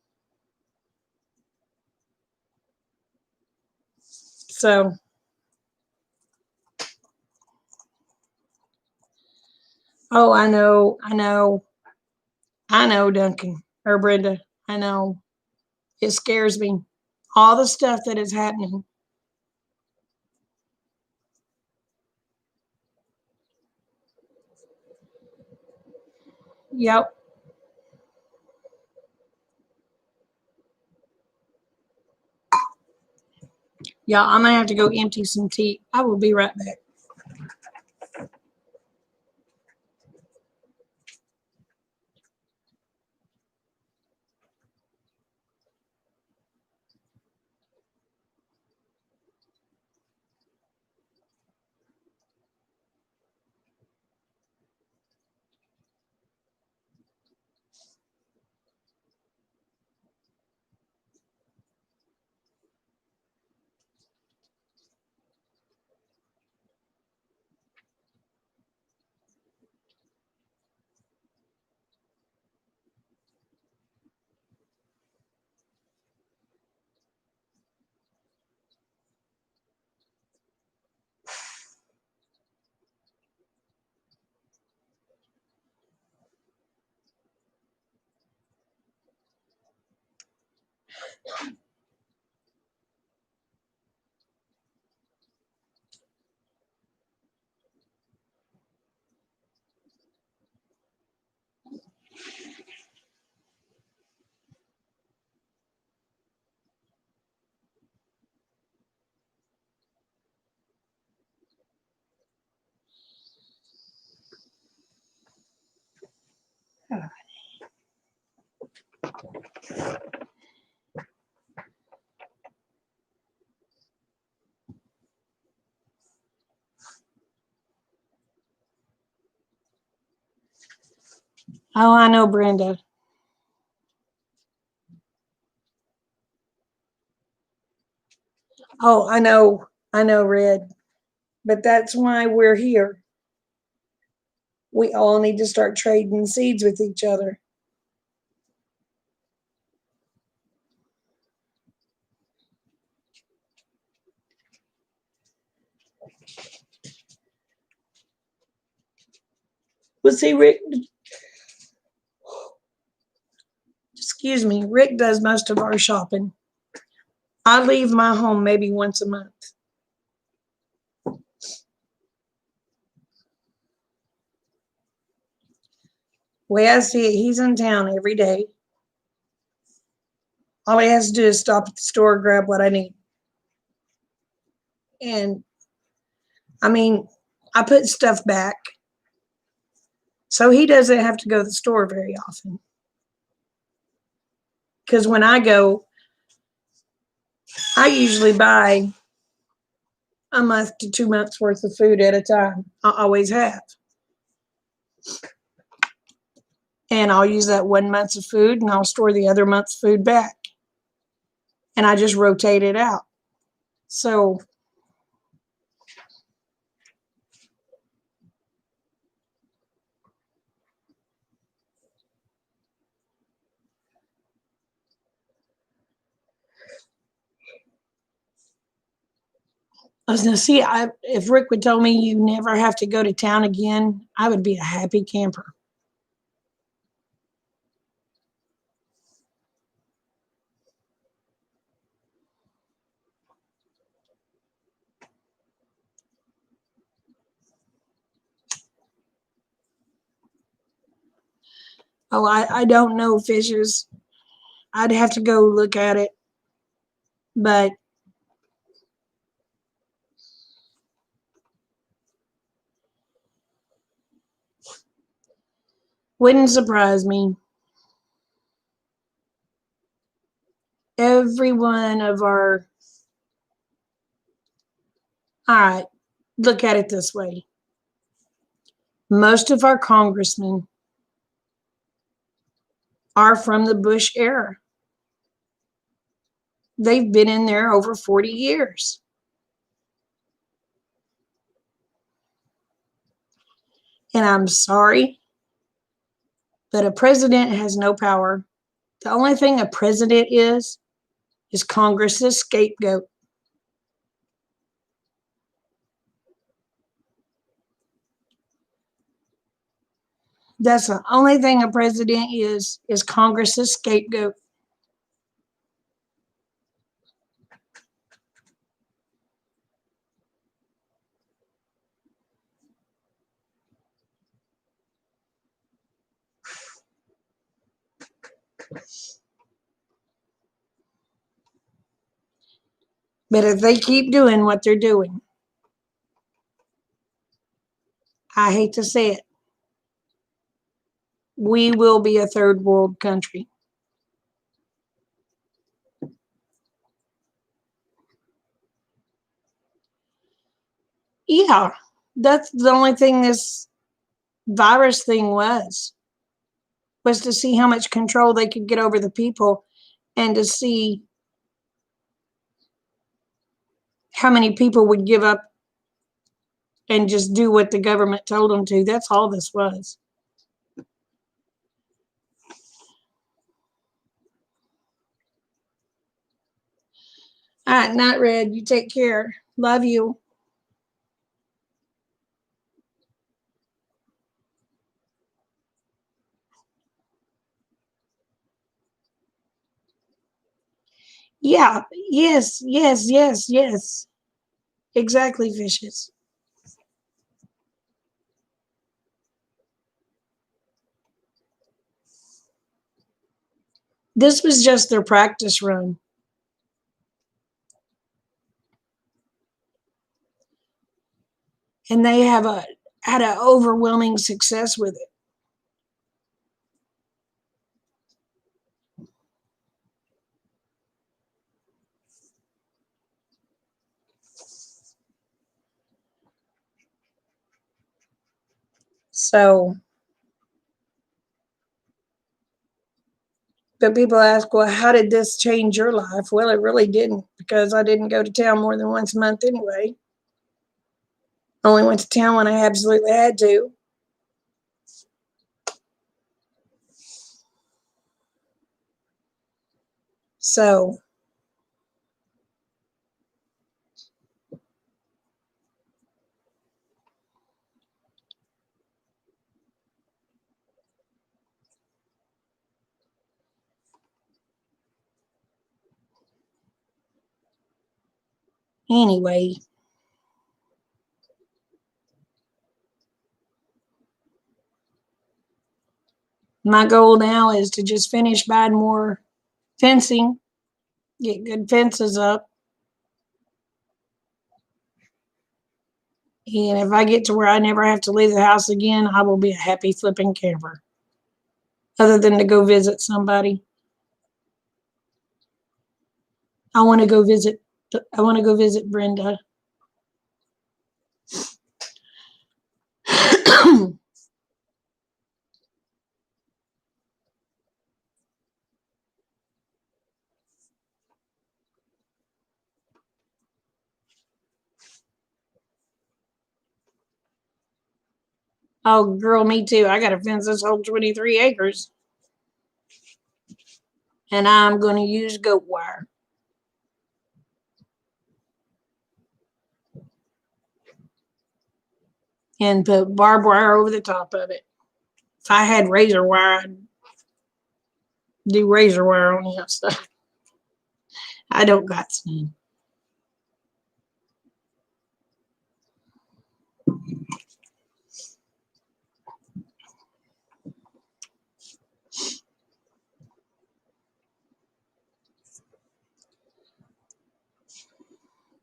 So, oh, I know, Duncan or Brenda. I know. It scares me. All the stuff that is happening. Yep. Yeah, I'm gonna have to go empty some tea. I will be right back. Oh, I know, Brenda. Oh, I know, Red. But that's why we're here. We all need to start trading seeds with each other. Well, see, Rick, excuse me, Rick does most of our shopping. I leave my home maybe once a month. Way I see it, he's in town every day. All he has to do is stop at the store, grab what I need. And I mean, I put stuff back. So he doesn't have to go to the store very often. Because when I go, I usually buy a month to 2 months worth of food at a time. I always have. And I'll use that 1 month of food and I'll store the other month's food back. And I just rotate it out. So I was going to see if Rick would tell me you never have to go to town again, I would be a happy camper. Oh, I don't know fishes. I'd have to go look at it. But wouldn't surprise me. Every one of our, all right, look at it this way. Most of our congressmen are from the Bush era. They've been in there over 40 years. And I'm sorry, but a president has no power. The only thing a president is Congress's scapegoat. That's the only thing a president is Congress's scapegoat. But if they keep doing what they're doing, I hate to say it, we will be a third world country. Yeah, that's the only thing this virus thing was to see how much control they could get over the people and to see how many people would give up and just do what the government told them to. That's all this was. All right, Night Red, you take care. Love you. Yeah, yes, yes, yes, yes. Exactly, fishes. This was just their practice run. And they had an overwhelming success with it. So, but people ask, well, how did this change your life? Well, it really didn't, because I didn't go to town more than once a month anyway. Only went to town when I absolutely had to. So, anyway, my goal now is to just finish buying more fencing, get good fences up, And if I get to where I never have to leave the house again, I will be a happy flipping camper. Other than to go visit somebody. I want to go visit Brenda. Oh, girl, me too. I got to fence this whole 23 acres. And I'm going to use goat wire. And put barbed wire over the top of it. If I had razor wire, I'd do razor wire on the outside. I don't got some.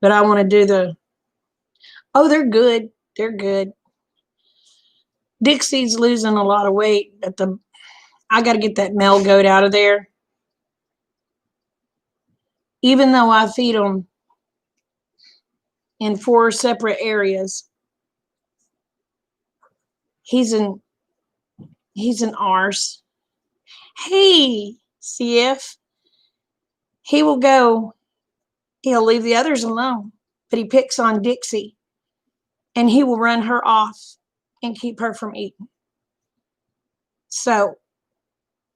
But I want to do they're good. They're good. Dixie's losing a lot of weight, but I got to get that male goat out of there. Even though I feed them in 4 separate areas, he's an arse. Hey, CF, he'll leave the others alone, but he picks on Dixie, and he will run her off and keep her from eating. So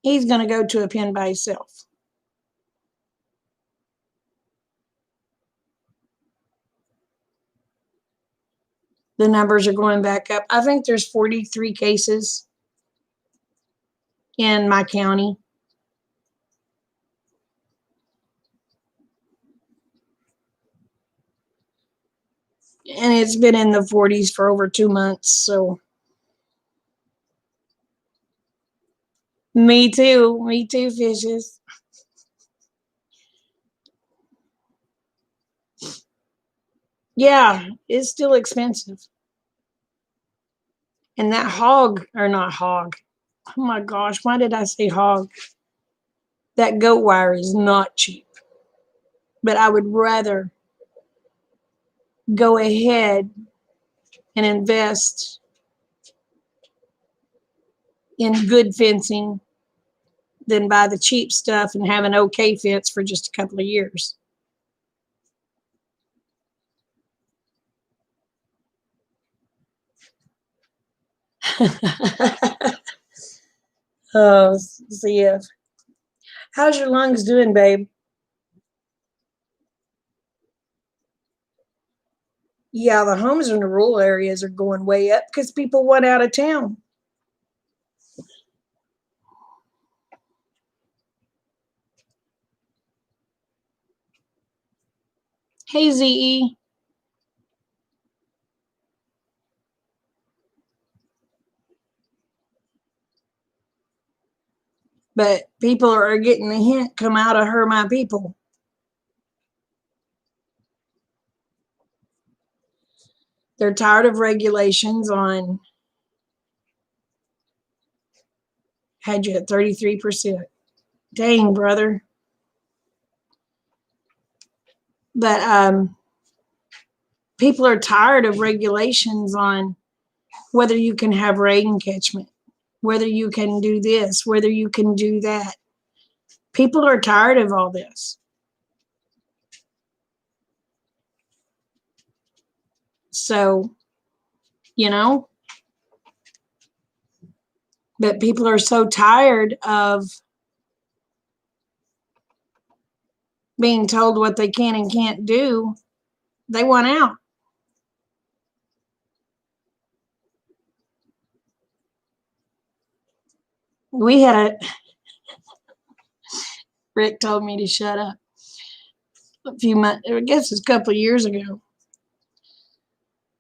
he's going to go to a pen by himself. The numbers are going back up. I think there's 43 cases in my county. And it's been in the 40s for over 2 months. So me too, fishes. Yeah, it's still expensive. And that hog, or not hog. Oh my gosh, why did I say hog? That goat wire is not cheap. But I would rather go ahead and invest in good fencing than buy the cheap stuff and have an okay fence for just a couple of years. Oh, CF. How's your lungs doing, babe? Yeah, the homes in the rural areas are going way up because people want out of town. Hey, ZE. But people are getting the hint, come out of her, my people. They're tired of regulations on, had you at 33%. Dang, brother. But people are tired of regulations on whether you can have rain catchment, whether you can do this, whether you can do that. People are tired of all this. So, but people are so tired of being told what they can and can't do, they want out. We had Rick told me to shut up a few months, I guess it's a couple of years ago.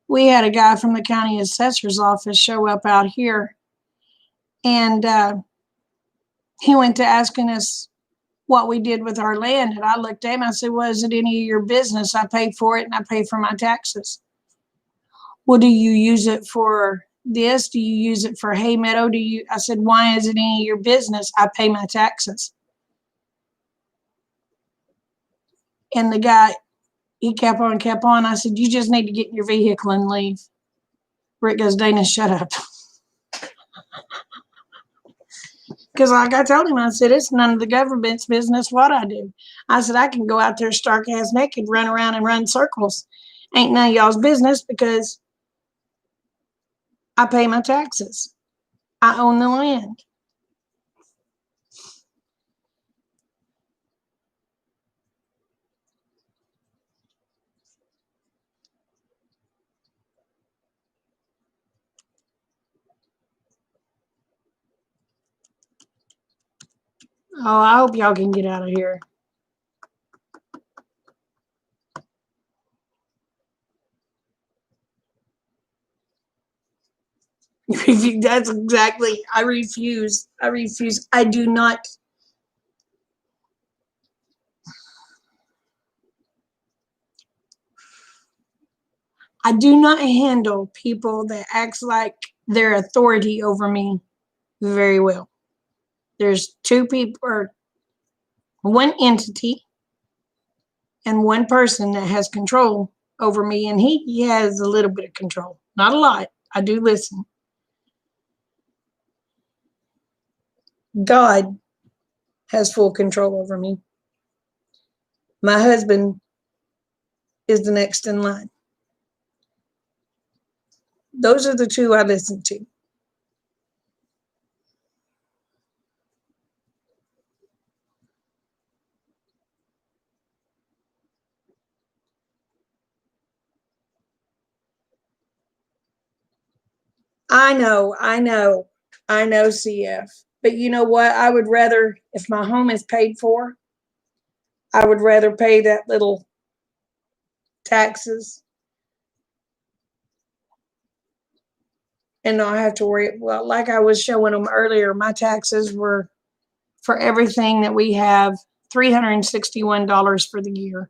We had a guy from the county assessor's office show up out here, and he went to asking us what we did with our land. And I looked at him, I said, well, is it any of your business? I pay for it and I pay for my taxes. Well, do you use it for this? Do you use it for hay meadow? I said, why is it any of your business? I pay my taxes. And the guy, he kept on. I said, you just need to get in your vehicle and leave. Rick goes, Dana, shut up. Because like I told him, I said, it's none of the government's business what I do. I said, I can go out there stark ass naked, run around and run circles. Ain't none of y'all's business because I pay my taxes. I own the land. Oh, I hope y'all can get out of here. That's exactly. I refuse. I do not. I do not handle people that acts like their authority over me very well. There's two people or one entity and one person that has control over me, and he has a little bit of control. Not a lot. I do listen. God has full control over me. My husband is the next in line. Those are the two I listen to. I know, CF. But you know what? I would rather, if my home is paid for, I would rather pay that little taxes and not have to worry. Well, like I was showing them earlier, my taxes were for everything that we have $361 for the year.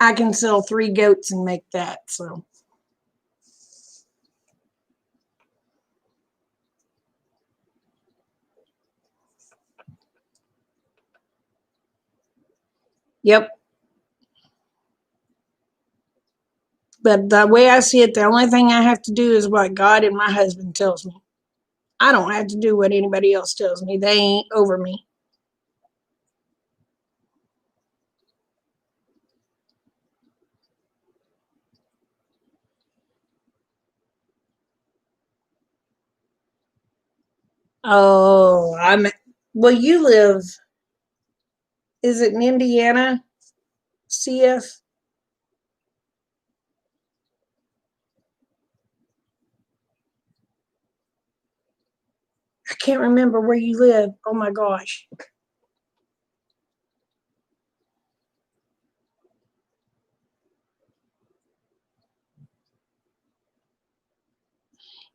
I can sell 3 goats and make that. So, yep. But the way I see it, the only thing I have to do is what God and my husband tells me. I don't have to do what anybody else tells me. They ain't over me. Oh, well, you live, is it in Indiana, CF? I can't remember where you live. Oh my gosh.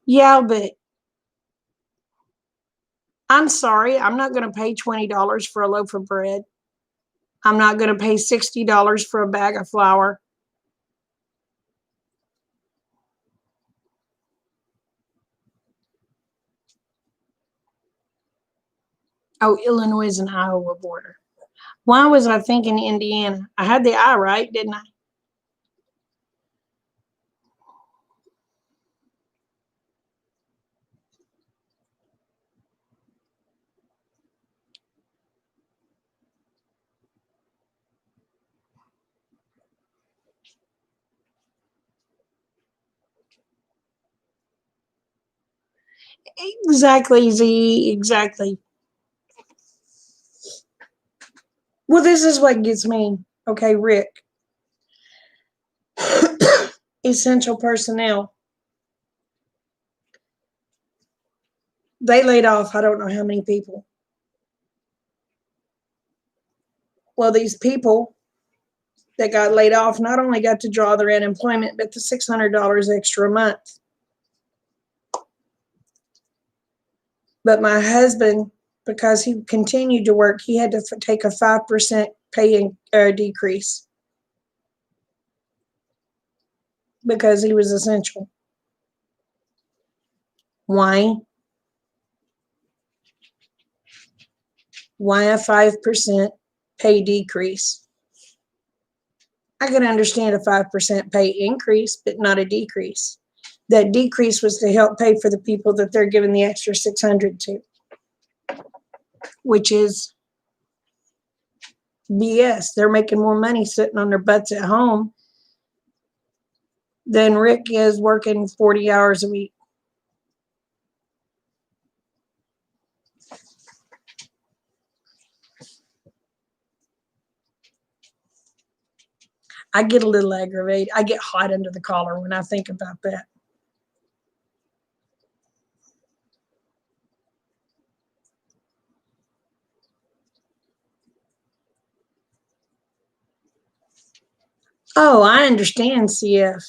Yeah, but I'm sorry. I'm not going to pay $20 for a loaf of bread. I'm not going to pay $60 for a bag of flour. Oh, Illinois and Iowa border. Why was I thinking Indiana? I had the I right, didn't I? Exactly, Z. Exactly. Well, this is what gets me. Okay, Rick. Essential personnel. They laid off, I don't know how many people. Well, these people that got laid off not only got to draw their unemployment, but the $600 extra a month. But my husband because he continued to work, he had to take a 5% pay decrease because he was essential. Why? Why a 5% pay decrease? I could understand a 5% pay increase, but not a decrease. That decrease was to help pay for the people that they're giving the extra $600 to, which is BS. They're making more money sitting on their butts at home than Rick is working 40 hours a week. I get a little aggravated. I get hot under the collar when I think about that. Oh, I understand, CF.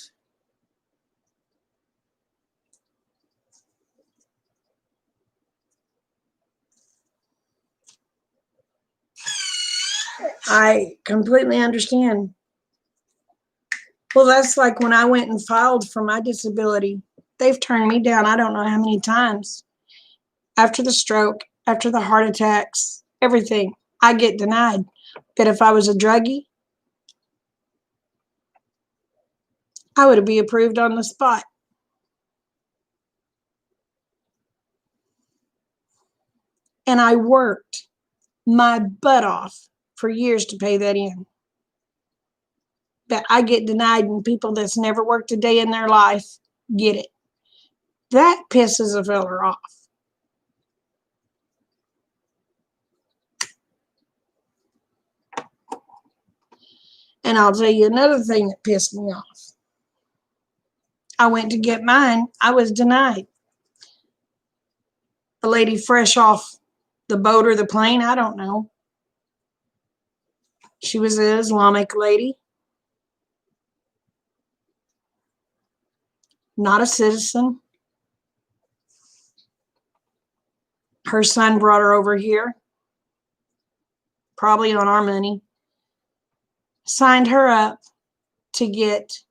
I completely understand. Well, that's like when I went and filed for my disability. They've turned me down I don't know how many times. After the stroke, after the heart attacks, everything, I get denied. But if I was a druggie, I would be approved on the spot. And I worked my butt off for years to pay that in. But I get denied, and people that's never worked a day in their life get it. That pisses a feller off. And I'll tell you another thing that pissed me off. I went to get mine. I was denied. A lady fresh off the boat or the plane, I don't know. She was an Islamic lady, not a citizen. Her son brought her over here, probably on our money, signed her up to get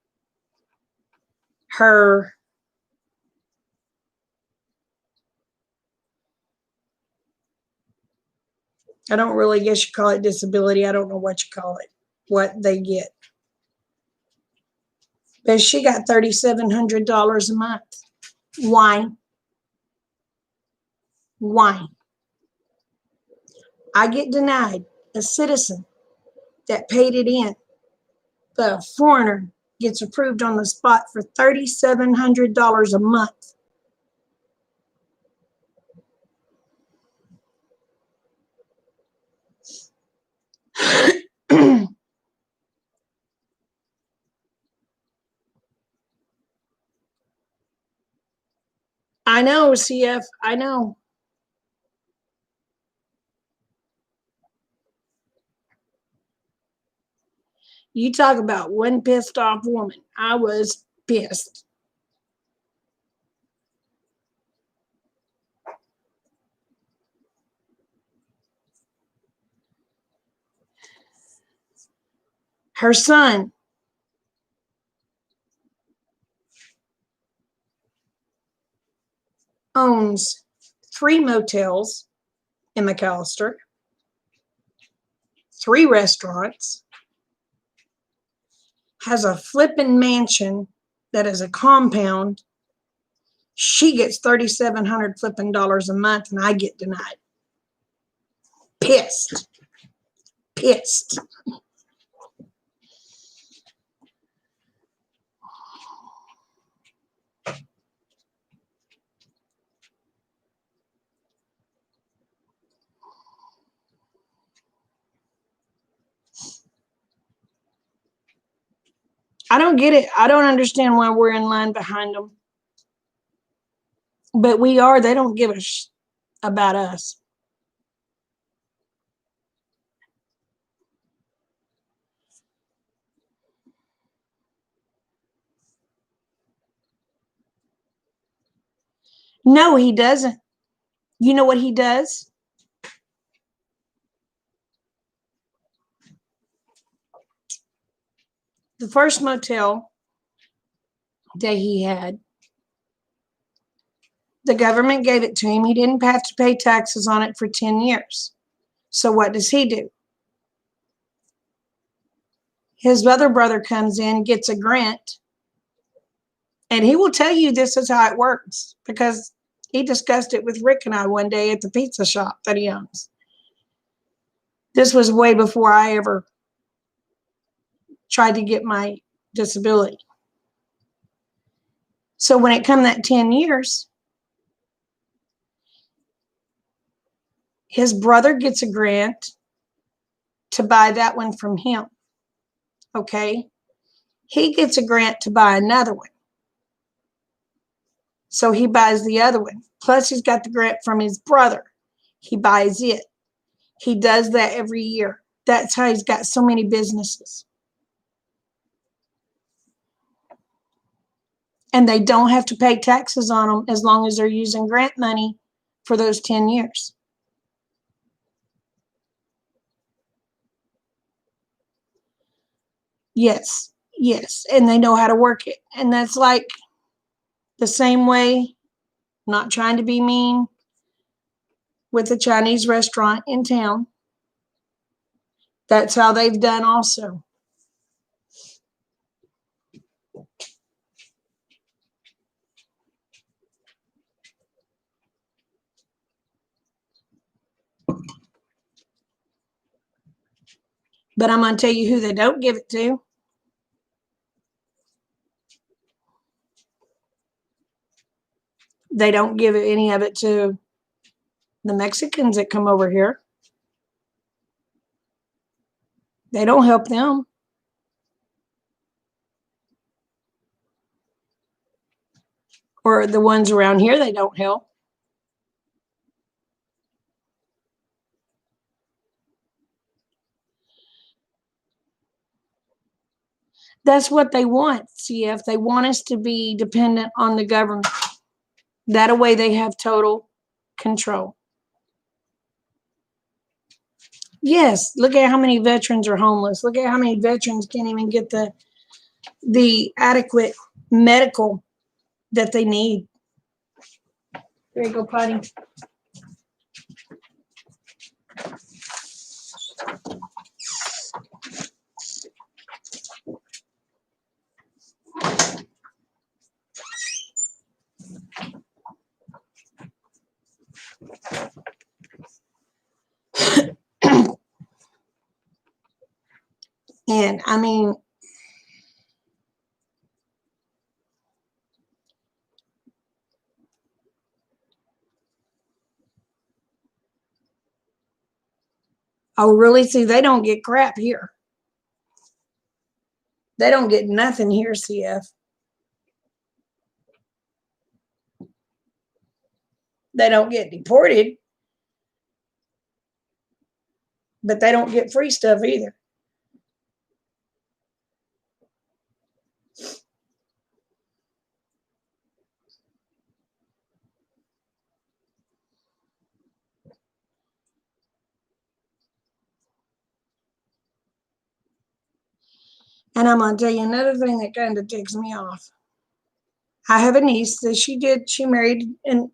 her I don't really guess you call it disability. I don't know what you call it, what they get. But she got $3,700 a month. Why? Why? I get denied, a citizen that paid it in, but a foreigner gets approved on the spot for $3,700 a month. I know, CF, I know. You talk about one pissed off woman. I was pissed. Her son owns 3 motels in McAllister, 3 restaurants, has a flippin' mansion that is a compound. She gets $3,700 flippin' dollars a month, and I get denied. Pissed. Pissed. I don't get it. I don't understand why we're in line behind them. But we are. They don't give a about us. No, he doesn't. You know what he does? The first motel that he had, the government gave it to him. He didn't have to pay taxes on it for 10 years. So what does he do? His other brother comes in, gets a grant, and he will tell you this is how it works because he discussed it with Rick and I one day at the pizza shop that he owns. This was way before I ever tried to get my disability. So when it come that 10 years, his brother gets a grant to buy that one from him. Okay. He gets a grant to buy another one. So he buys the other one. Plus he's got the grant from his brother. He buys it. He does that every year. That's how he's got so many businesses. And they don't have to pay taxes on them as long as they're using grant money for those 10 years. Yes, yes. And they know how to work it. And that's like the same way, not trying to be mean, with the Chinese restaurant in town. That's how they've done also. But I'm going to tell you who they don't give it to. They don't give any of it to the Mexicans that come over here. They don't help them. Or the ones around here, they don't help. That's what they want, CF. They want us to be dependent on the government. That way they have total control. Yes, look at how many veterans are homeless. Look at how many veterans can't even get the adequate medical that they need. There you go, Potty. And I mean, oh, really? See, they don't get crap here. They don't get nothing here, CF. They don't get deported, but they don't get free stuff either. And I'm going to tell you another thing that kind of ticks me off. I have a niece that she married an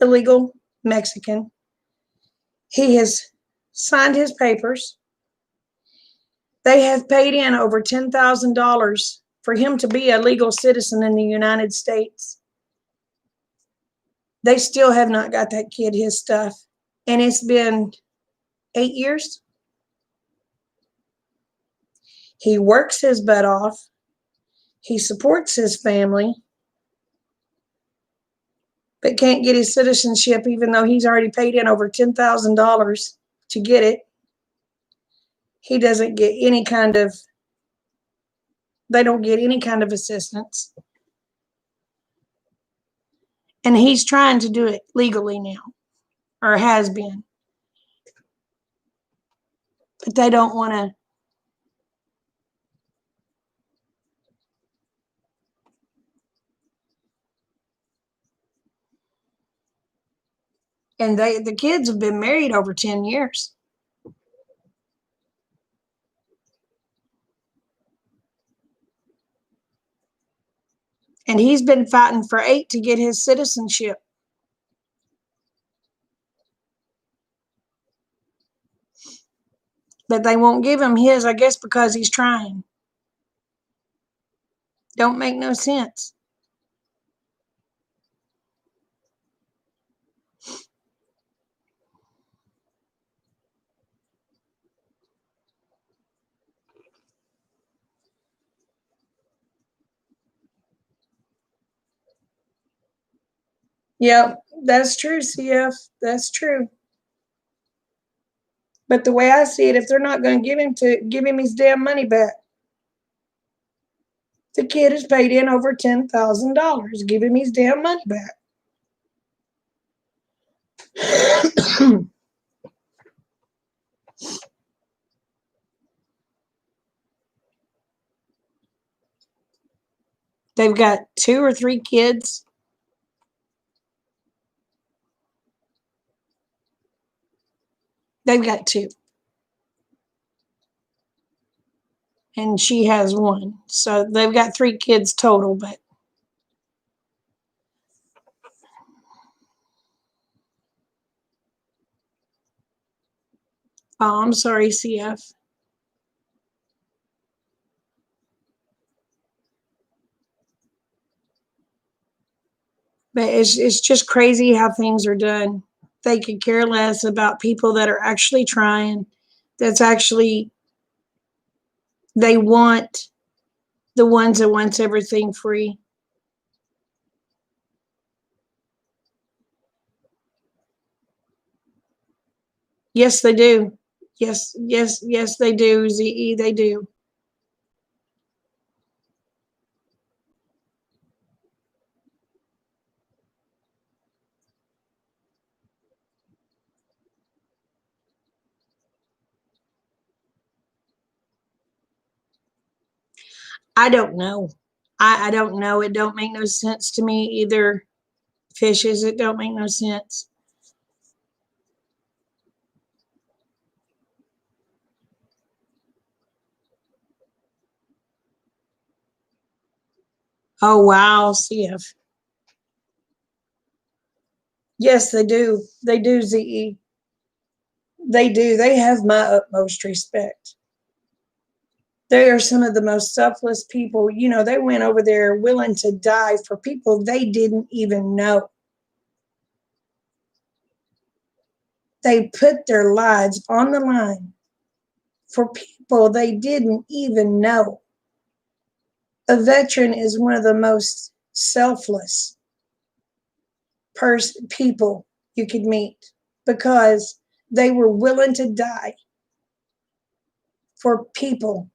illegal Mexican. He has signed his papers. They have paid in over $10,000 for him to be a legal citizen in the United States. They still have not got that kid his stuff. And it's been 8 years. He works his butt off. He supports his family, but can't get his citizenship even though he's already paid in over $10,000 to get it. He doesn't get any kind of, they don't get any kind of assistance. And he's trying to do it legally now, or has been. But they don't want to. And the kids have been married over 10 years. And he's been fighting for 8 to get his citizenship. But they won't give him his, I guess, because he's trying. Don't make no sense. Yep, that's true, CF. That's true. But the way I see it, if they're not going to give him his damn money back, the kid has paid in over $10,000. Give him his damn money back. They've got 2 or 3 kids. They've got 2. And she has 1. So they've got 3 kids total, but oh, I'm sorry, CF. But it's just crazy how things are done. They could care less about people that are actually trying. That's actually, they want the ones that wants everything free. Yes, they do. Yes, they do, ZE, they do. I don't know. I don't know. It don't make no sense to me either. Fishes, it don't make no sense. Oh, wow, CF. Yes, they do. They do, ZE. They do. They have my utmost respect. They are some of the most selfless people. You know, they went over there willing to die for people they didn't even know. They put their lives on the line for people they didn't even know. A veteran is one of the most selfless people you could meet because they were willing to die for people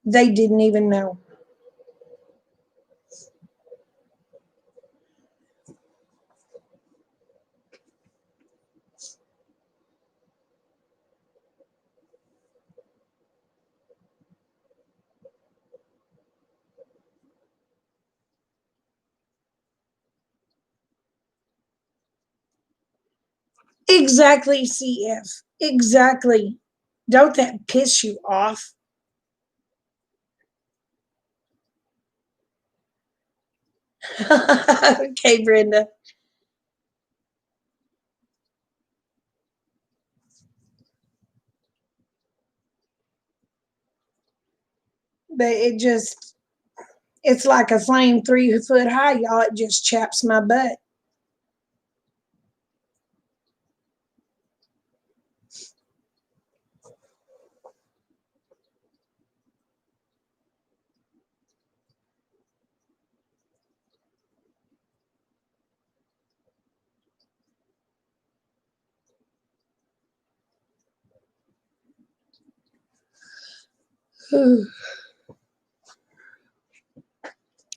they didn't even know. Exactly, CF. Exactly. Don't that piss you off? Okay, Brenda. But it's like a flame 3 foot high, y'all. It just chaps my butt.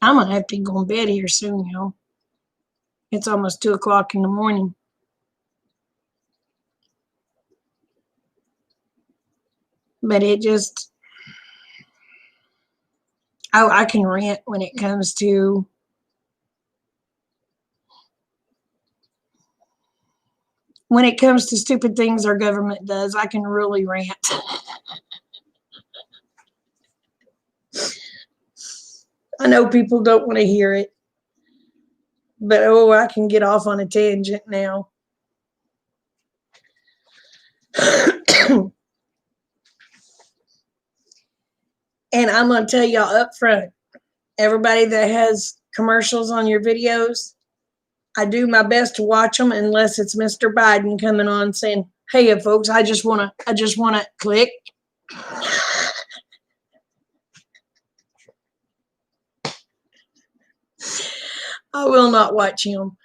I'm gonna have to go to bed here soon, y'all. It's almost 2 o'clock in the morning. But it just, oh, I can rant when it comes to stupid things our government does. I can really rant. I know people don't want to hear it, but oh, I can get off on a tangent now. And I'm going to tell y'all up front, everybody that has commercials on your videos, I do my best to watch them unless it's Mr. Biden coming on saying, "Hey, folks, I just want to click." I will not watch him,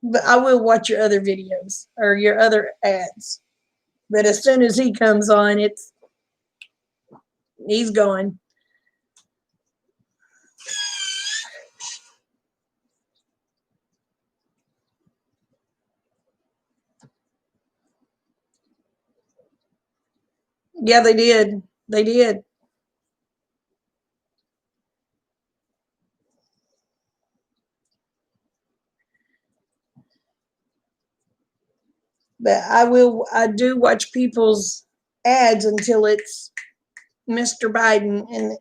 but I will watch your other videos or your other ads. But as soon as he comes on, he's gone. Yeah, they did. They did. But I do watch people's ads until it's Mr. Biden. And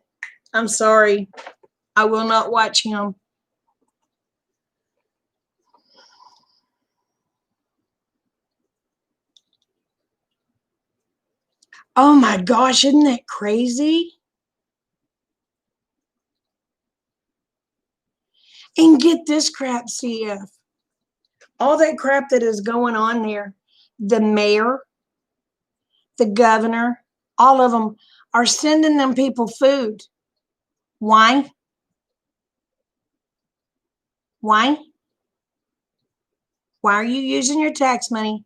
I'm sorry, I will not watch him. Oh my gosh, isn't that crazy? And get this crap, CF. All that crap that is going on there, the mayor, the governor, all of them are sending them people food. Why? Why? Why are you using your tax money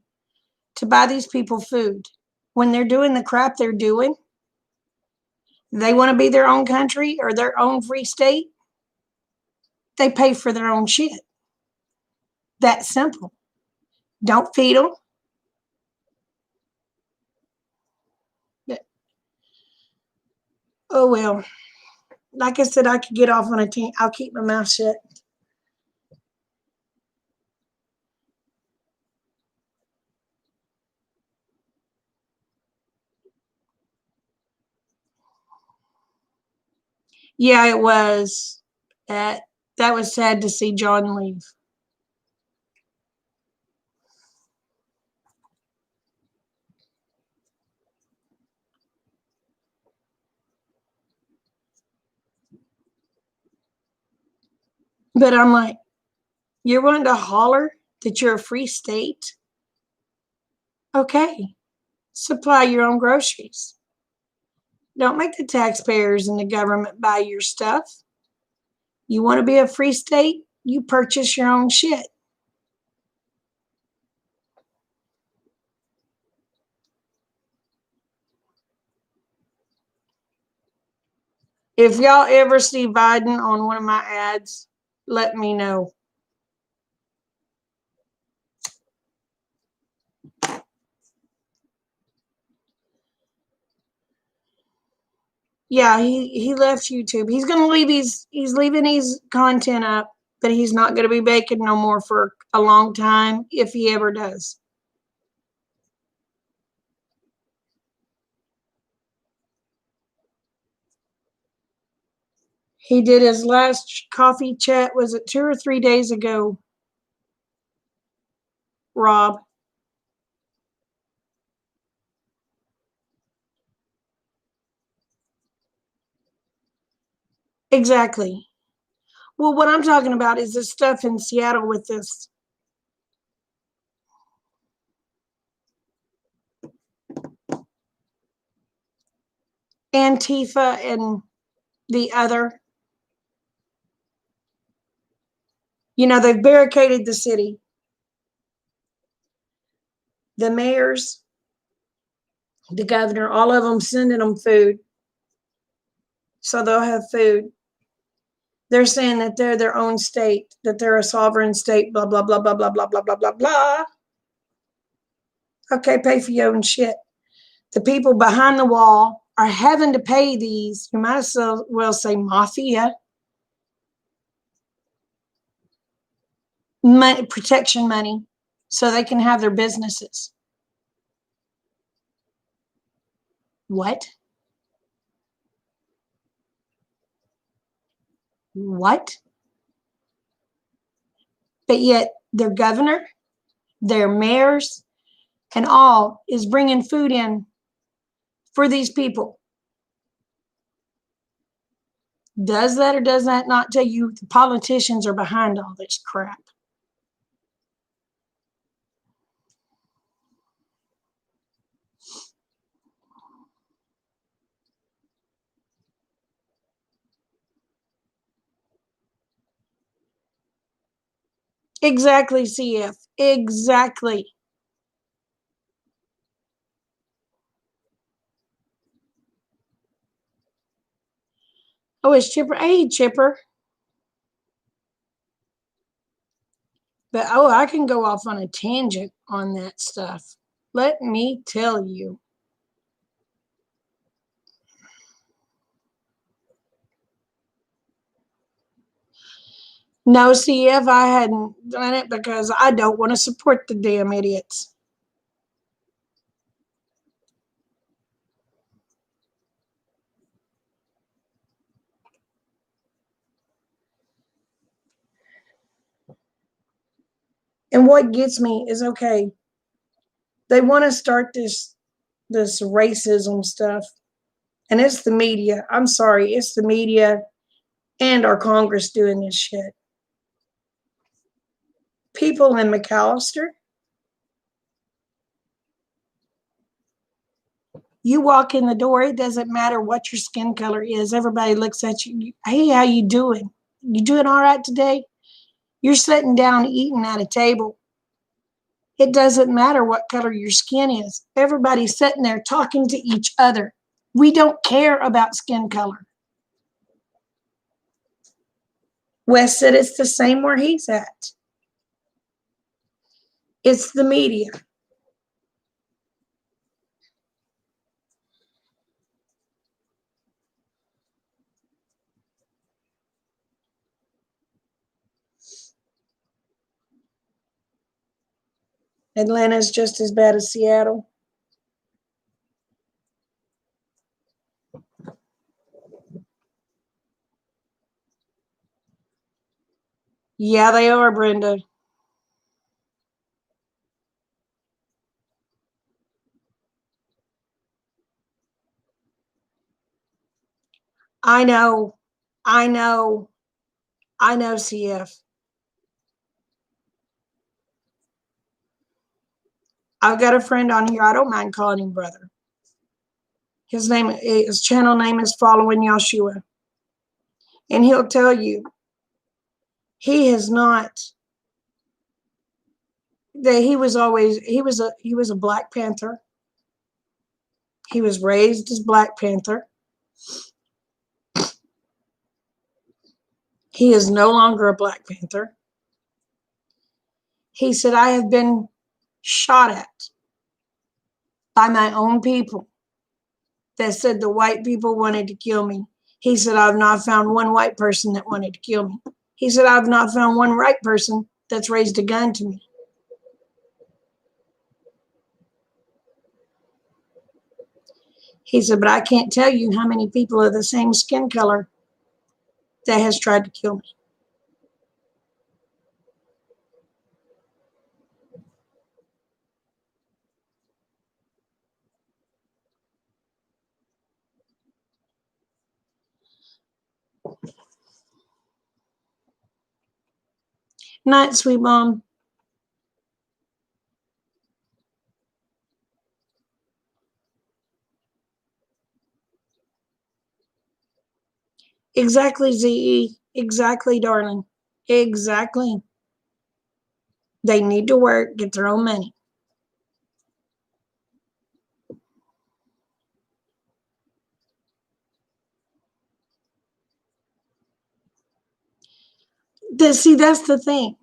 to buy these people food when they're doing the crap they're doing? They want to be their own country or their own free state. They pay for their own shit. That simple. Don't feed them. Oh well. Like I said, I could get off on a tangent. I'll keep my mouth shut. Yeah, it was. That was sad to see John leave. But I'm like, you're wanting to holler that you're a free state? Okay. Supply your own groceries. Don't make the taxpayers and the government buy your stuff. You want to be a free state? You purchase your own shit. If y'all ever see Biden on one of my ads, let me know. Yeah, he left YouTube. He's gonna leave he's leaving his content up, but he's not gonna be baking no more for a long time if he ever does. He did his last coffee chat, was it 2 or 3 days ago, Rob? Exactly. Well, what I'm talking about is this stuff in Seattle with this Antifa and the other. They've barricaded the city. The mayors, the governor, all of them sending them food. So they'll have food. They're saying that they're their own state, that they're a sovereign state, blah, blah, blah, blah, blah, blah, blah, blah, blah, blah. Okay, pay for your own shit. The people behind the wall are having to pay these, you might as well say mafia, money, protection money, so they can have their businesses. What? What? But yet their governor, their mayors, and all is bringing food in for these people. Does that or does that not tell you the politicians are behind all this crap? Exactly, CF. Exactly. Oh, it's Chipper. Hey, Chipper. But oh, I can go off on a tangent on that stuff. Let me tell you. No, CF, I hadn't done it because I don't want to support the damn idiots. And what gets me is okay, they want to start this racism stuff. And it's the media. I'm sorry, it's the media and our Congress doing this shit. People in McAllister, you walk in the door, it doesn't matter what your skin color is. Everybody looks at you. Hey, how you doing? You doing all right today? You're sitting down eating at a table. It doesn't matter what color your skin is. Everybody's sitting there talking to each other. We don't care about skin color. Wes said it's the same where he's at. It's the media. Atlanta's just as bad as Seattle. Yeah, they are, Brenda. I know. I know. I know, CF. I've got a friend on here. I don't mind calling him brother. His channel name is Following Yeshua. And he'll tell you he has not that he was a Black Panther. He was raised as Black Panther. He is no longer a Black Panther. He said, I have been shot at by my own people that said the white people wanted to kill me. He said, I've not found one white person that wanted to kill me. He said, I've not found one white person that's raised a gun to me. He said, but I can't tell you how many people of the same skin color that has tried to kill me. Night, sweet mom. Exactly, ZE. Exactly, darling. Exactly. They need to work, get their own money. See, that's the thing.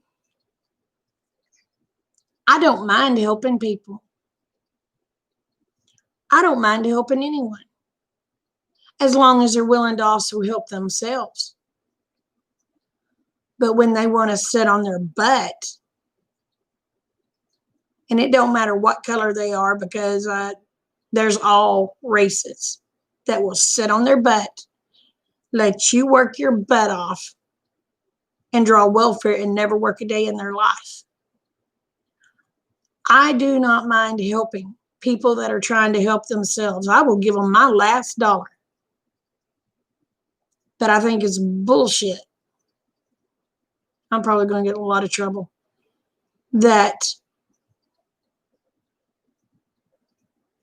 I don't mind helping people. I don't mind helping anyone as long as they're willing to also help themselves. But when they want to sit on their butt, and it don't matter what color they are, because there's all races that will sit on their butt, let you work your butt off, and draw welfare and never work a day in their life. I do not mind helping people that are trying to help themselves. I will give them my last dollar. But I think it's bullshit. I'm probably going to get in a lot of trouble. That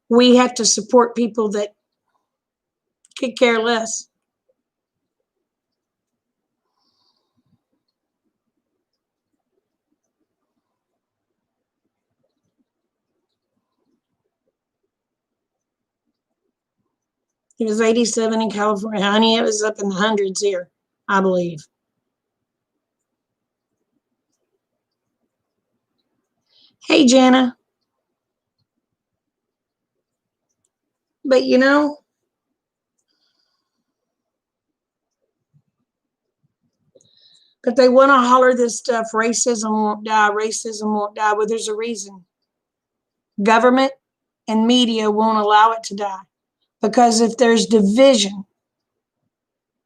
we have to support people that could care less. It was 87 in California. Honey, it was up in the hundreds here, I believe. Hey, Jana. But you know, but they want to holler this stuff, racism won't die, racism won't die. Well, there's a reason. Government and media won't allow it to die. Because if there's division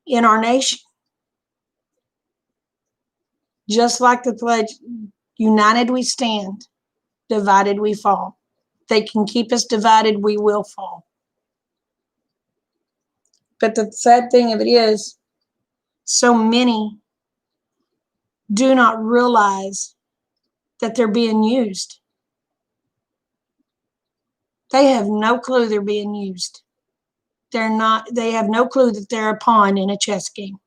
in our nation, just like the pledge, united we stand, divided we fall. They can keep us divided, we will fall. But the sad thing of it is, so many do not realize that they're being used. They have no clue they're being used. They have no clue that they're a pawn in a chess game.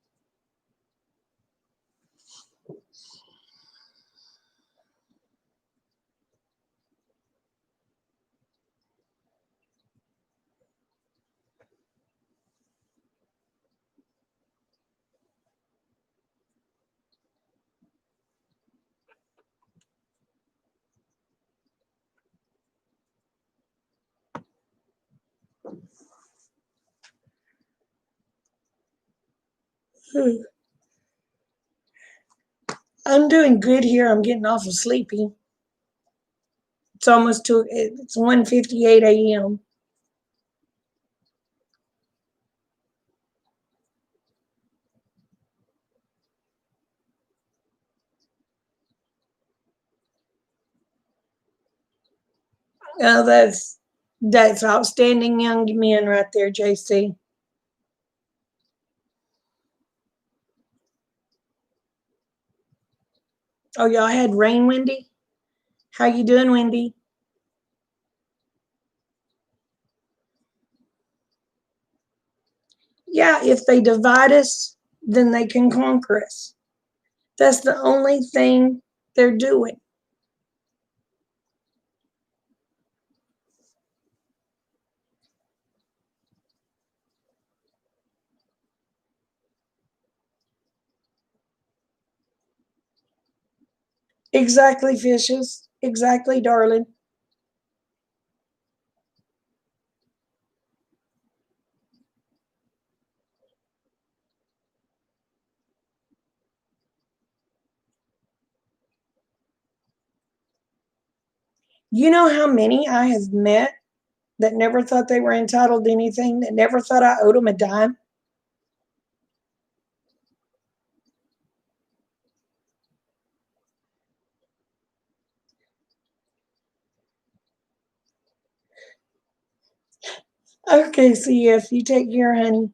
I'm doing good here. I'm getting awful sleepy. It's 1:58 a.m. Oh, that's outstanding young men right there, JC. Oh, y'all had rain, Wendy? How you doing, Wendy? Yeah, if they divide us, then they can conquer us. That's the only thing they're doing. Exactly, fishes. Exactly, darling. You know how many I have met that never thought they were entitled to anything, that never thought I owed them a dime? Okay, CF, you take care, honey.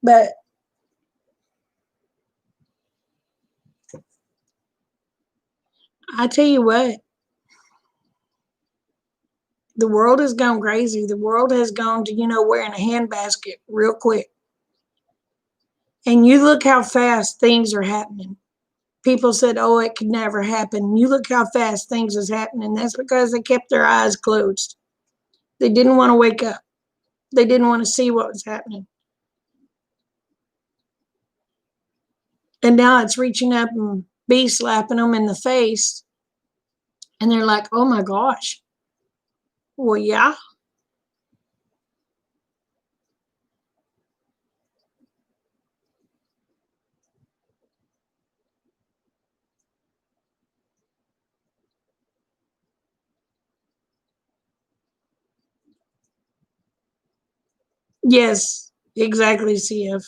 But I tell you what, the world has gone crazy. The world has gone to, wearing a handbasket real quick. And you look how fast things are happening. People said, oh, it could never happen. You look how fast things is happening. That's because they kept their eyes closed. They didn't want to wake up. They didn't want to see what was happening. And now it's reaching up and bee slapping them in the face. And they're like, oh my gosh. Well, yeah. Yes, exactly, CF.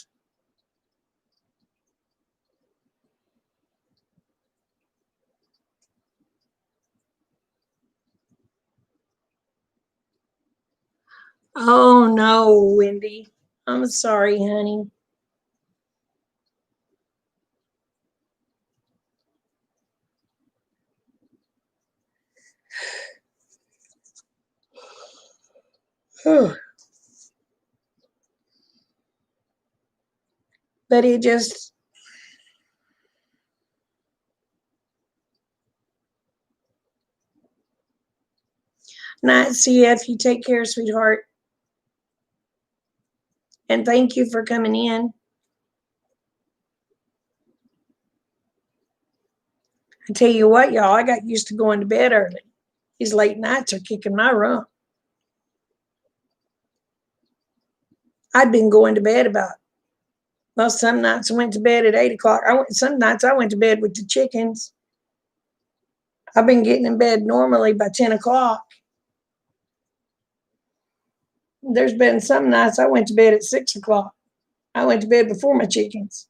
Oh no, Wendy. I'm sorry, honey. But it just not CF. You take care, sweetheart. And thank you for coming in. I tell you what, y'all, I got used to going to bed early. These late nights are kicking my rump. I'd been going to bed about, well, some nights I went to bed at 8 o'clock. Some nights I went to bed with the chickens. I've been getting in bed normally by 10 o'clock. There's been some nights I went to bed at 6 o'clock. I went to bed before my chickens.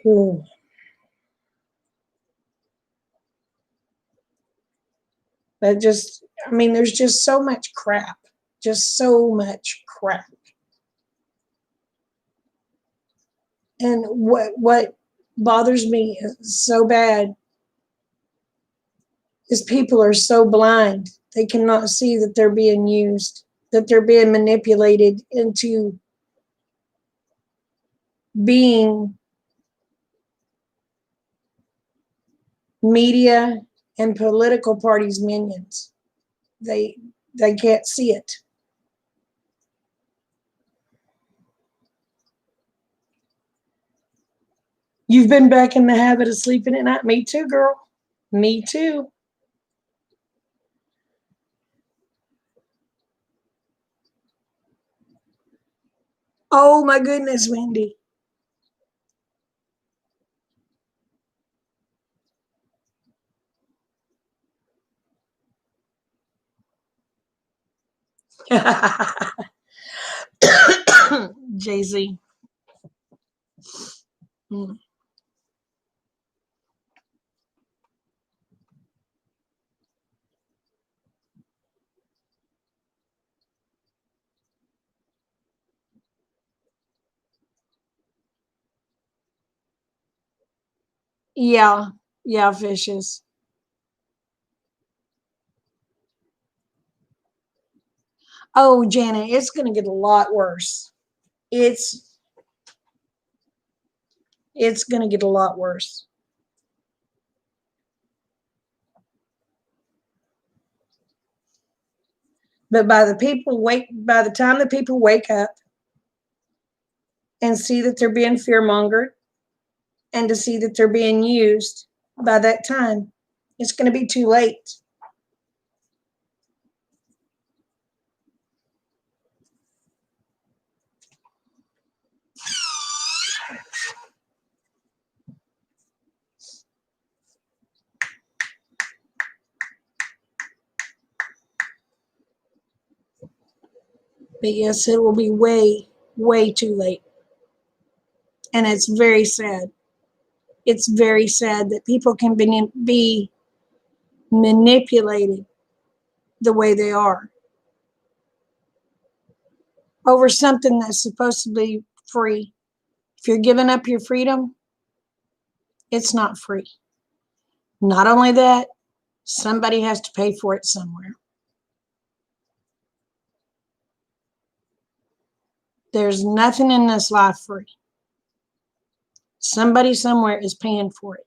Ooh. But just, I mean, there's just so much crap. Just so much crap. And what bothers me so bad is people are so blind. They cannot see that they're being used, that they're being manipulated into being media and political parties' minions. They they can't see it. You've been back in the habit of sleeping at night. Me too, girl. Me too. Oh my goodness, Wendy. Jay Z. Mm. Yeah, yeah, fishes. Oh, Janet, it's going to get a lot worse. It's it's going to get a lot worse. But by the time the people wake up and see that they're being fear mongered and to see that they're being used, by that time, it's going to be too late. But yes, it will be way, way too late. And it's very sad. It's very sad that people can be manipulated the way they are over something that's supposed to be free. If you're giving up your freedom, it's not free. Not only that, somebody has to pay for it somewhere. There's nothing in this life free. Somebody somewhere is paying for it.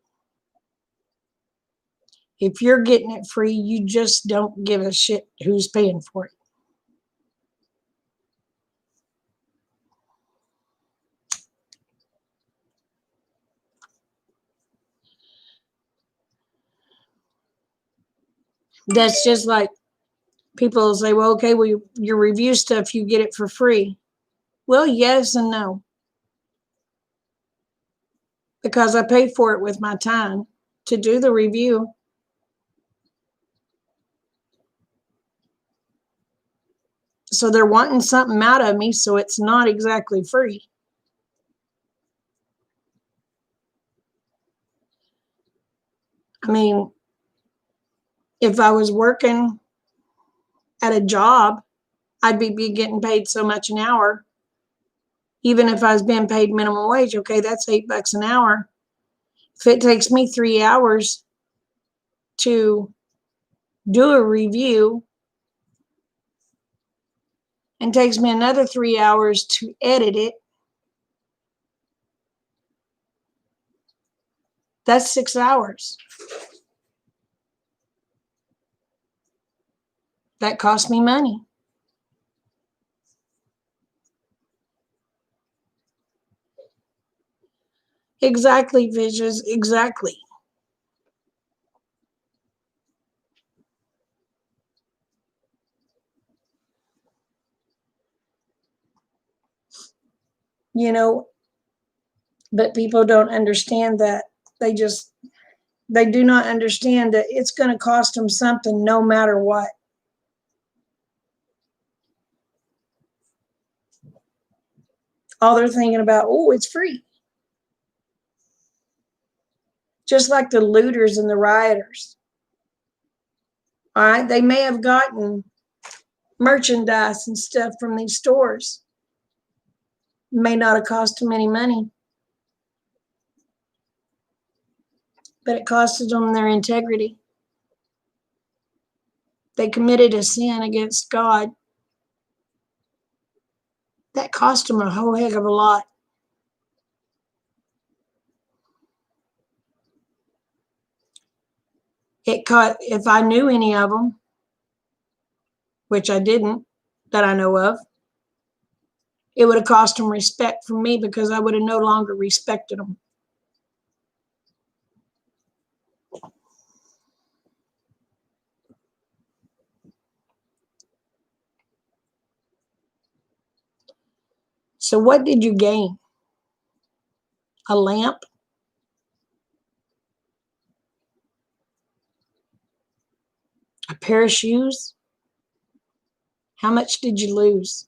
If you're getting it free, you just don't give a shit who's paying for it. That's just like people say, well, okay, well, your review stuff, you get it for free. Well, yes and no, because I pay for it with my time to do the review. So they're wanting something out of me, so it's not exactly free. I mean, if I was working at a job, I'd be getting paid so much an hour. Even if I was being paid minimum wage, okay, that's $8 an hour. If it takes me 3 hours to do a review and takes me another 3 hours to edit it, that's 6 hours. That cost me money. Exactly, Vicious, exactly. You know, but people don't understand that. They do not understand that it's going to cost them something no matter what. All they're thinking about, oh, it's free. Just like the looters and the rioters. All right, they may have gotten merchandise and stuff from these stores. May not have cost them any money, but it costed them their integrity. They committed a sin against God. That cost them a whole heck of a lot. If I knew any of them, which I didn't, that I know of, it would have cost them respect from me because I would have no longer respected them. So what did you gain? A lamp? A pair of shoes? How much did you lose?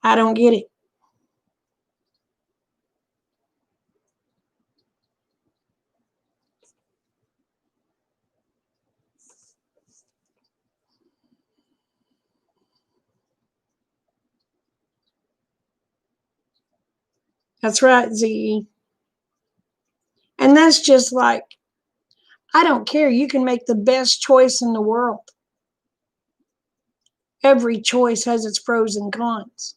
I don't get it. That's right, ZE. And that's just like, I don't care. You can make the best choice in the world. Every choice has its pros and cons.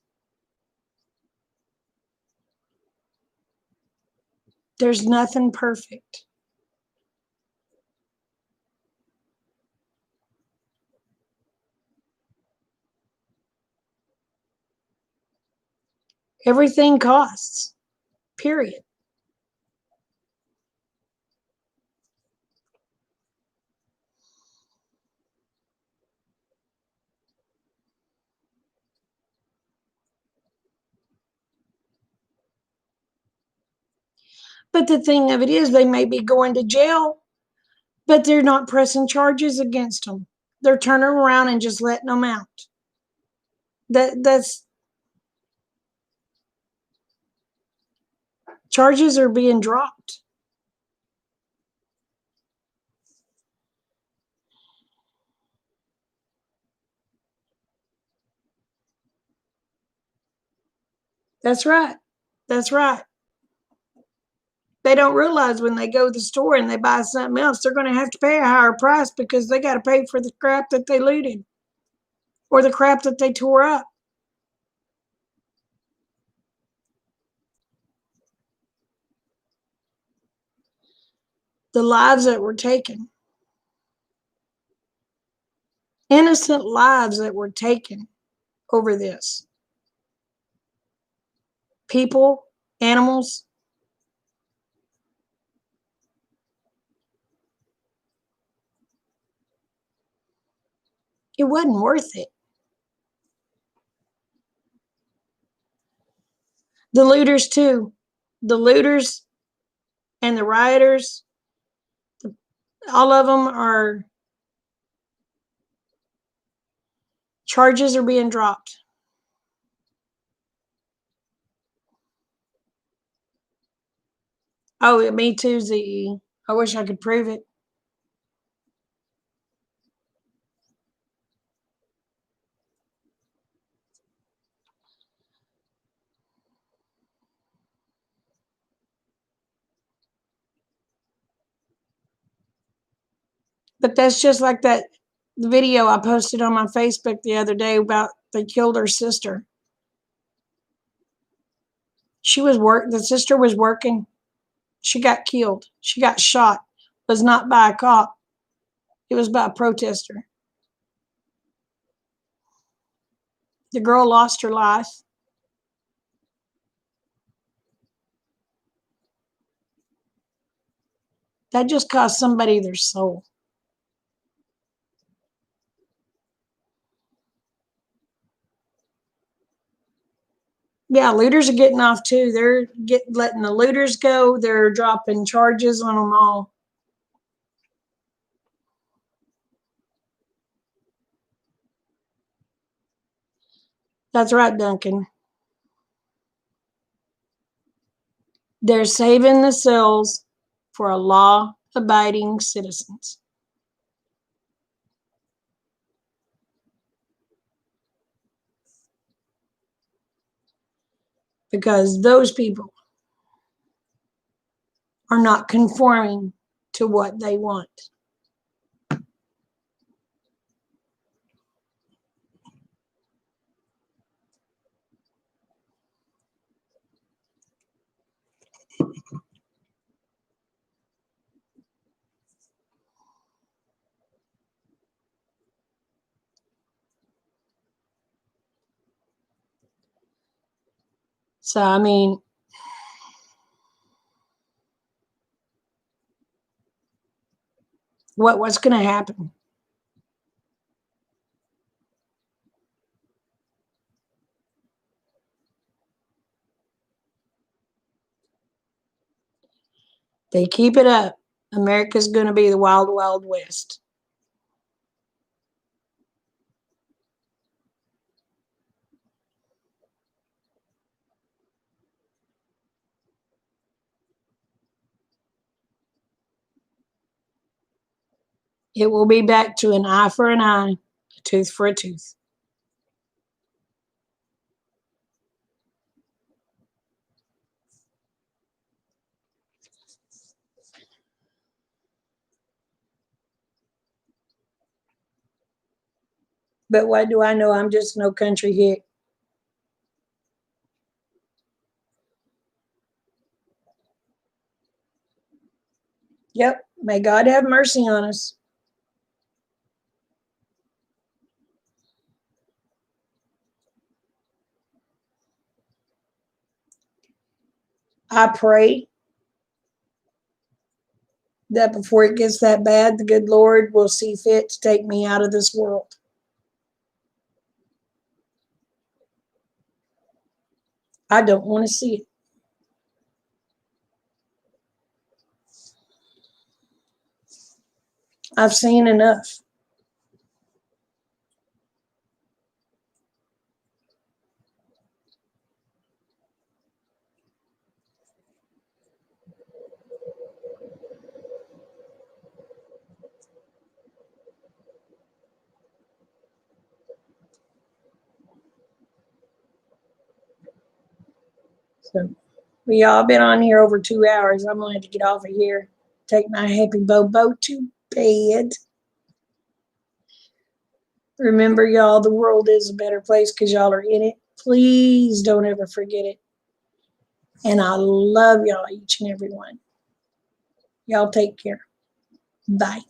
There's nothing perfect. Everything costs, period. But the thing of it is, they may be going to jail, but they're not pressing charges against them. They're turning around and just letting them out. That's charges are being dropped. That's right. That's right. They don't realize when they go to the store and they buy something else, they're going to have to pay a higher price because they got to pay for the crap that they looted or the crap that they tore up. The lives that were taken, innocent lives that were taken over this. People, animals. It wasn't worth it. The looters, too. The looters and the rioters, all of them are, charges are being dropped. Oh, me too, ZE. I wish I could prove it. But that's just like that video I posted on my Facebook the other day about they killed her sister. The sister was working. She got killed. She got shot. It was not by a cop. It was by a protester. The girl lost her life. That just cost somebody their soul. Yeah, looters are getting off too. They're letting the looters go. They're dropping charges on them all. That's right, Duncan. They're saving the cells for a law-abiding citizens. Because those people are not conforming to what they want. So, I mean, what's going to happen? They keep it up. America's going to be the wild, wild west. It will be back to an eye for an eye, a tooth for a tooth. But what do I know? I'm just no country hick. Yep. May God have mercy on us. I pray that before it gets that bad, the good Lord will see fit to take me out of this world. I don't want to see it. I've seen enough. So we all been on here over 2 hours. I'm going to have to get off of here. Take my happy Bobo to bed. Remember, y'all, the world is a better place because y'all are in it. Please don't ever forget it. And I love y'all, each and every one. Y'all take care. Bye.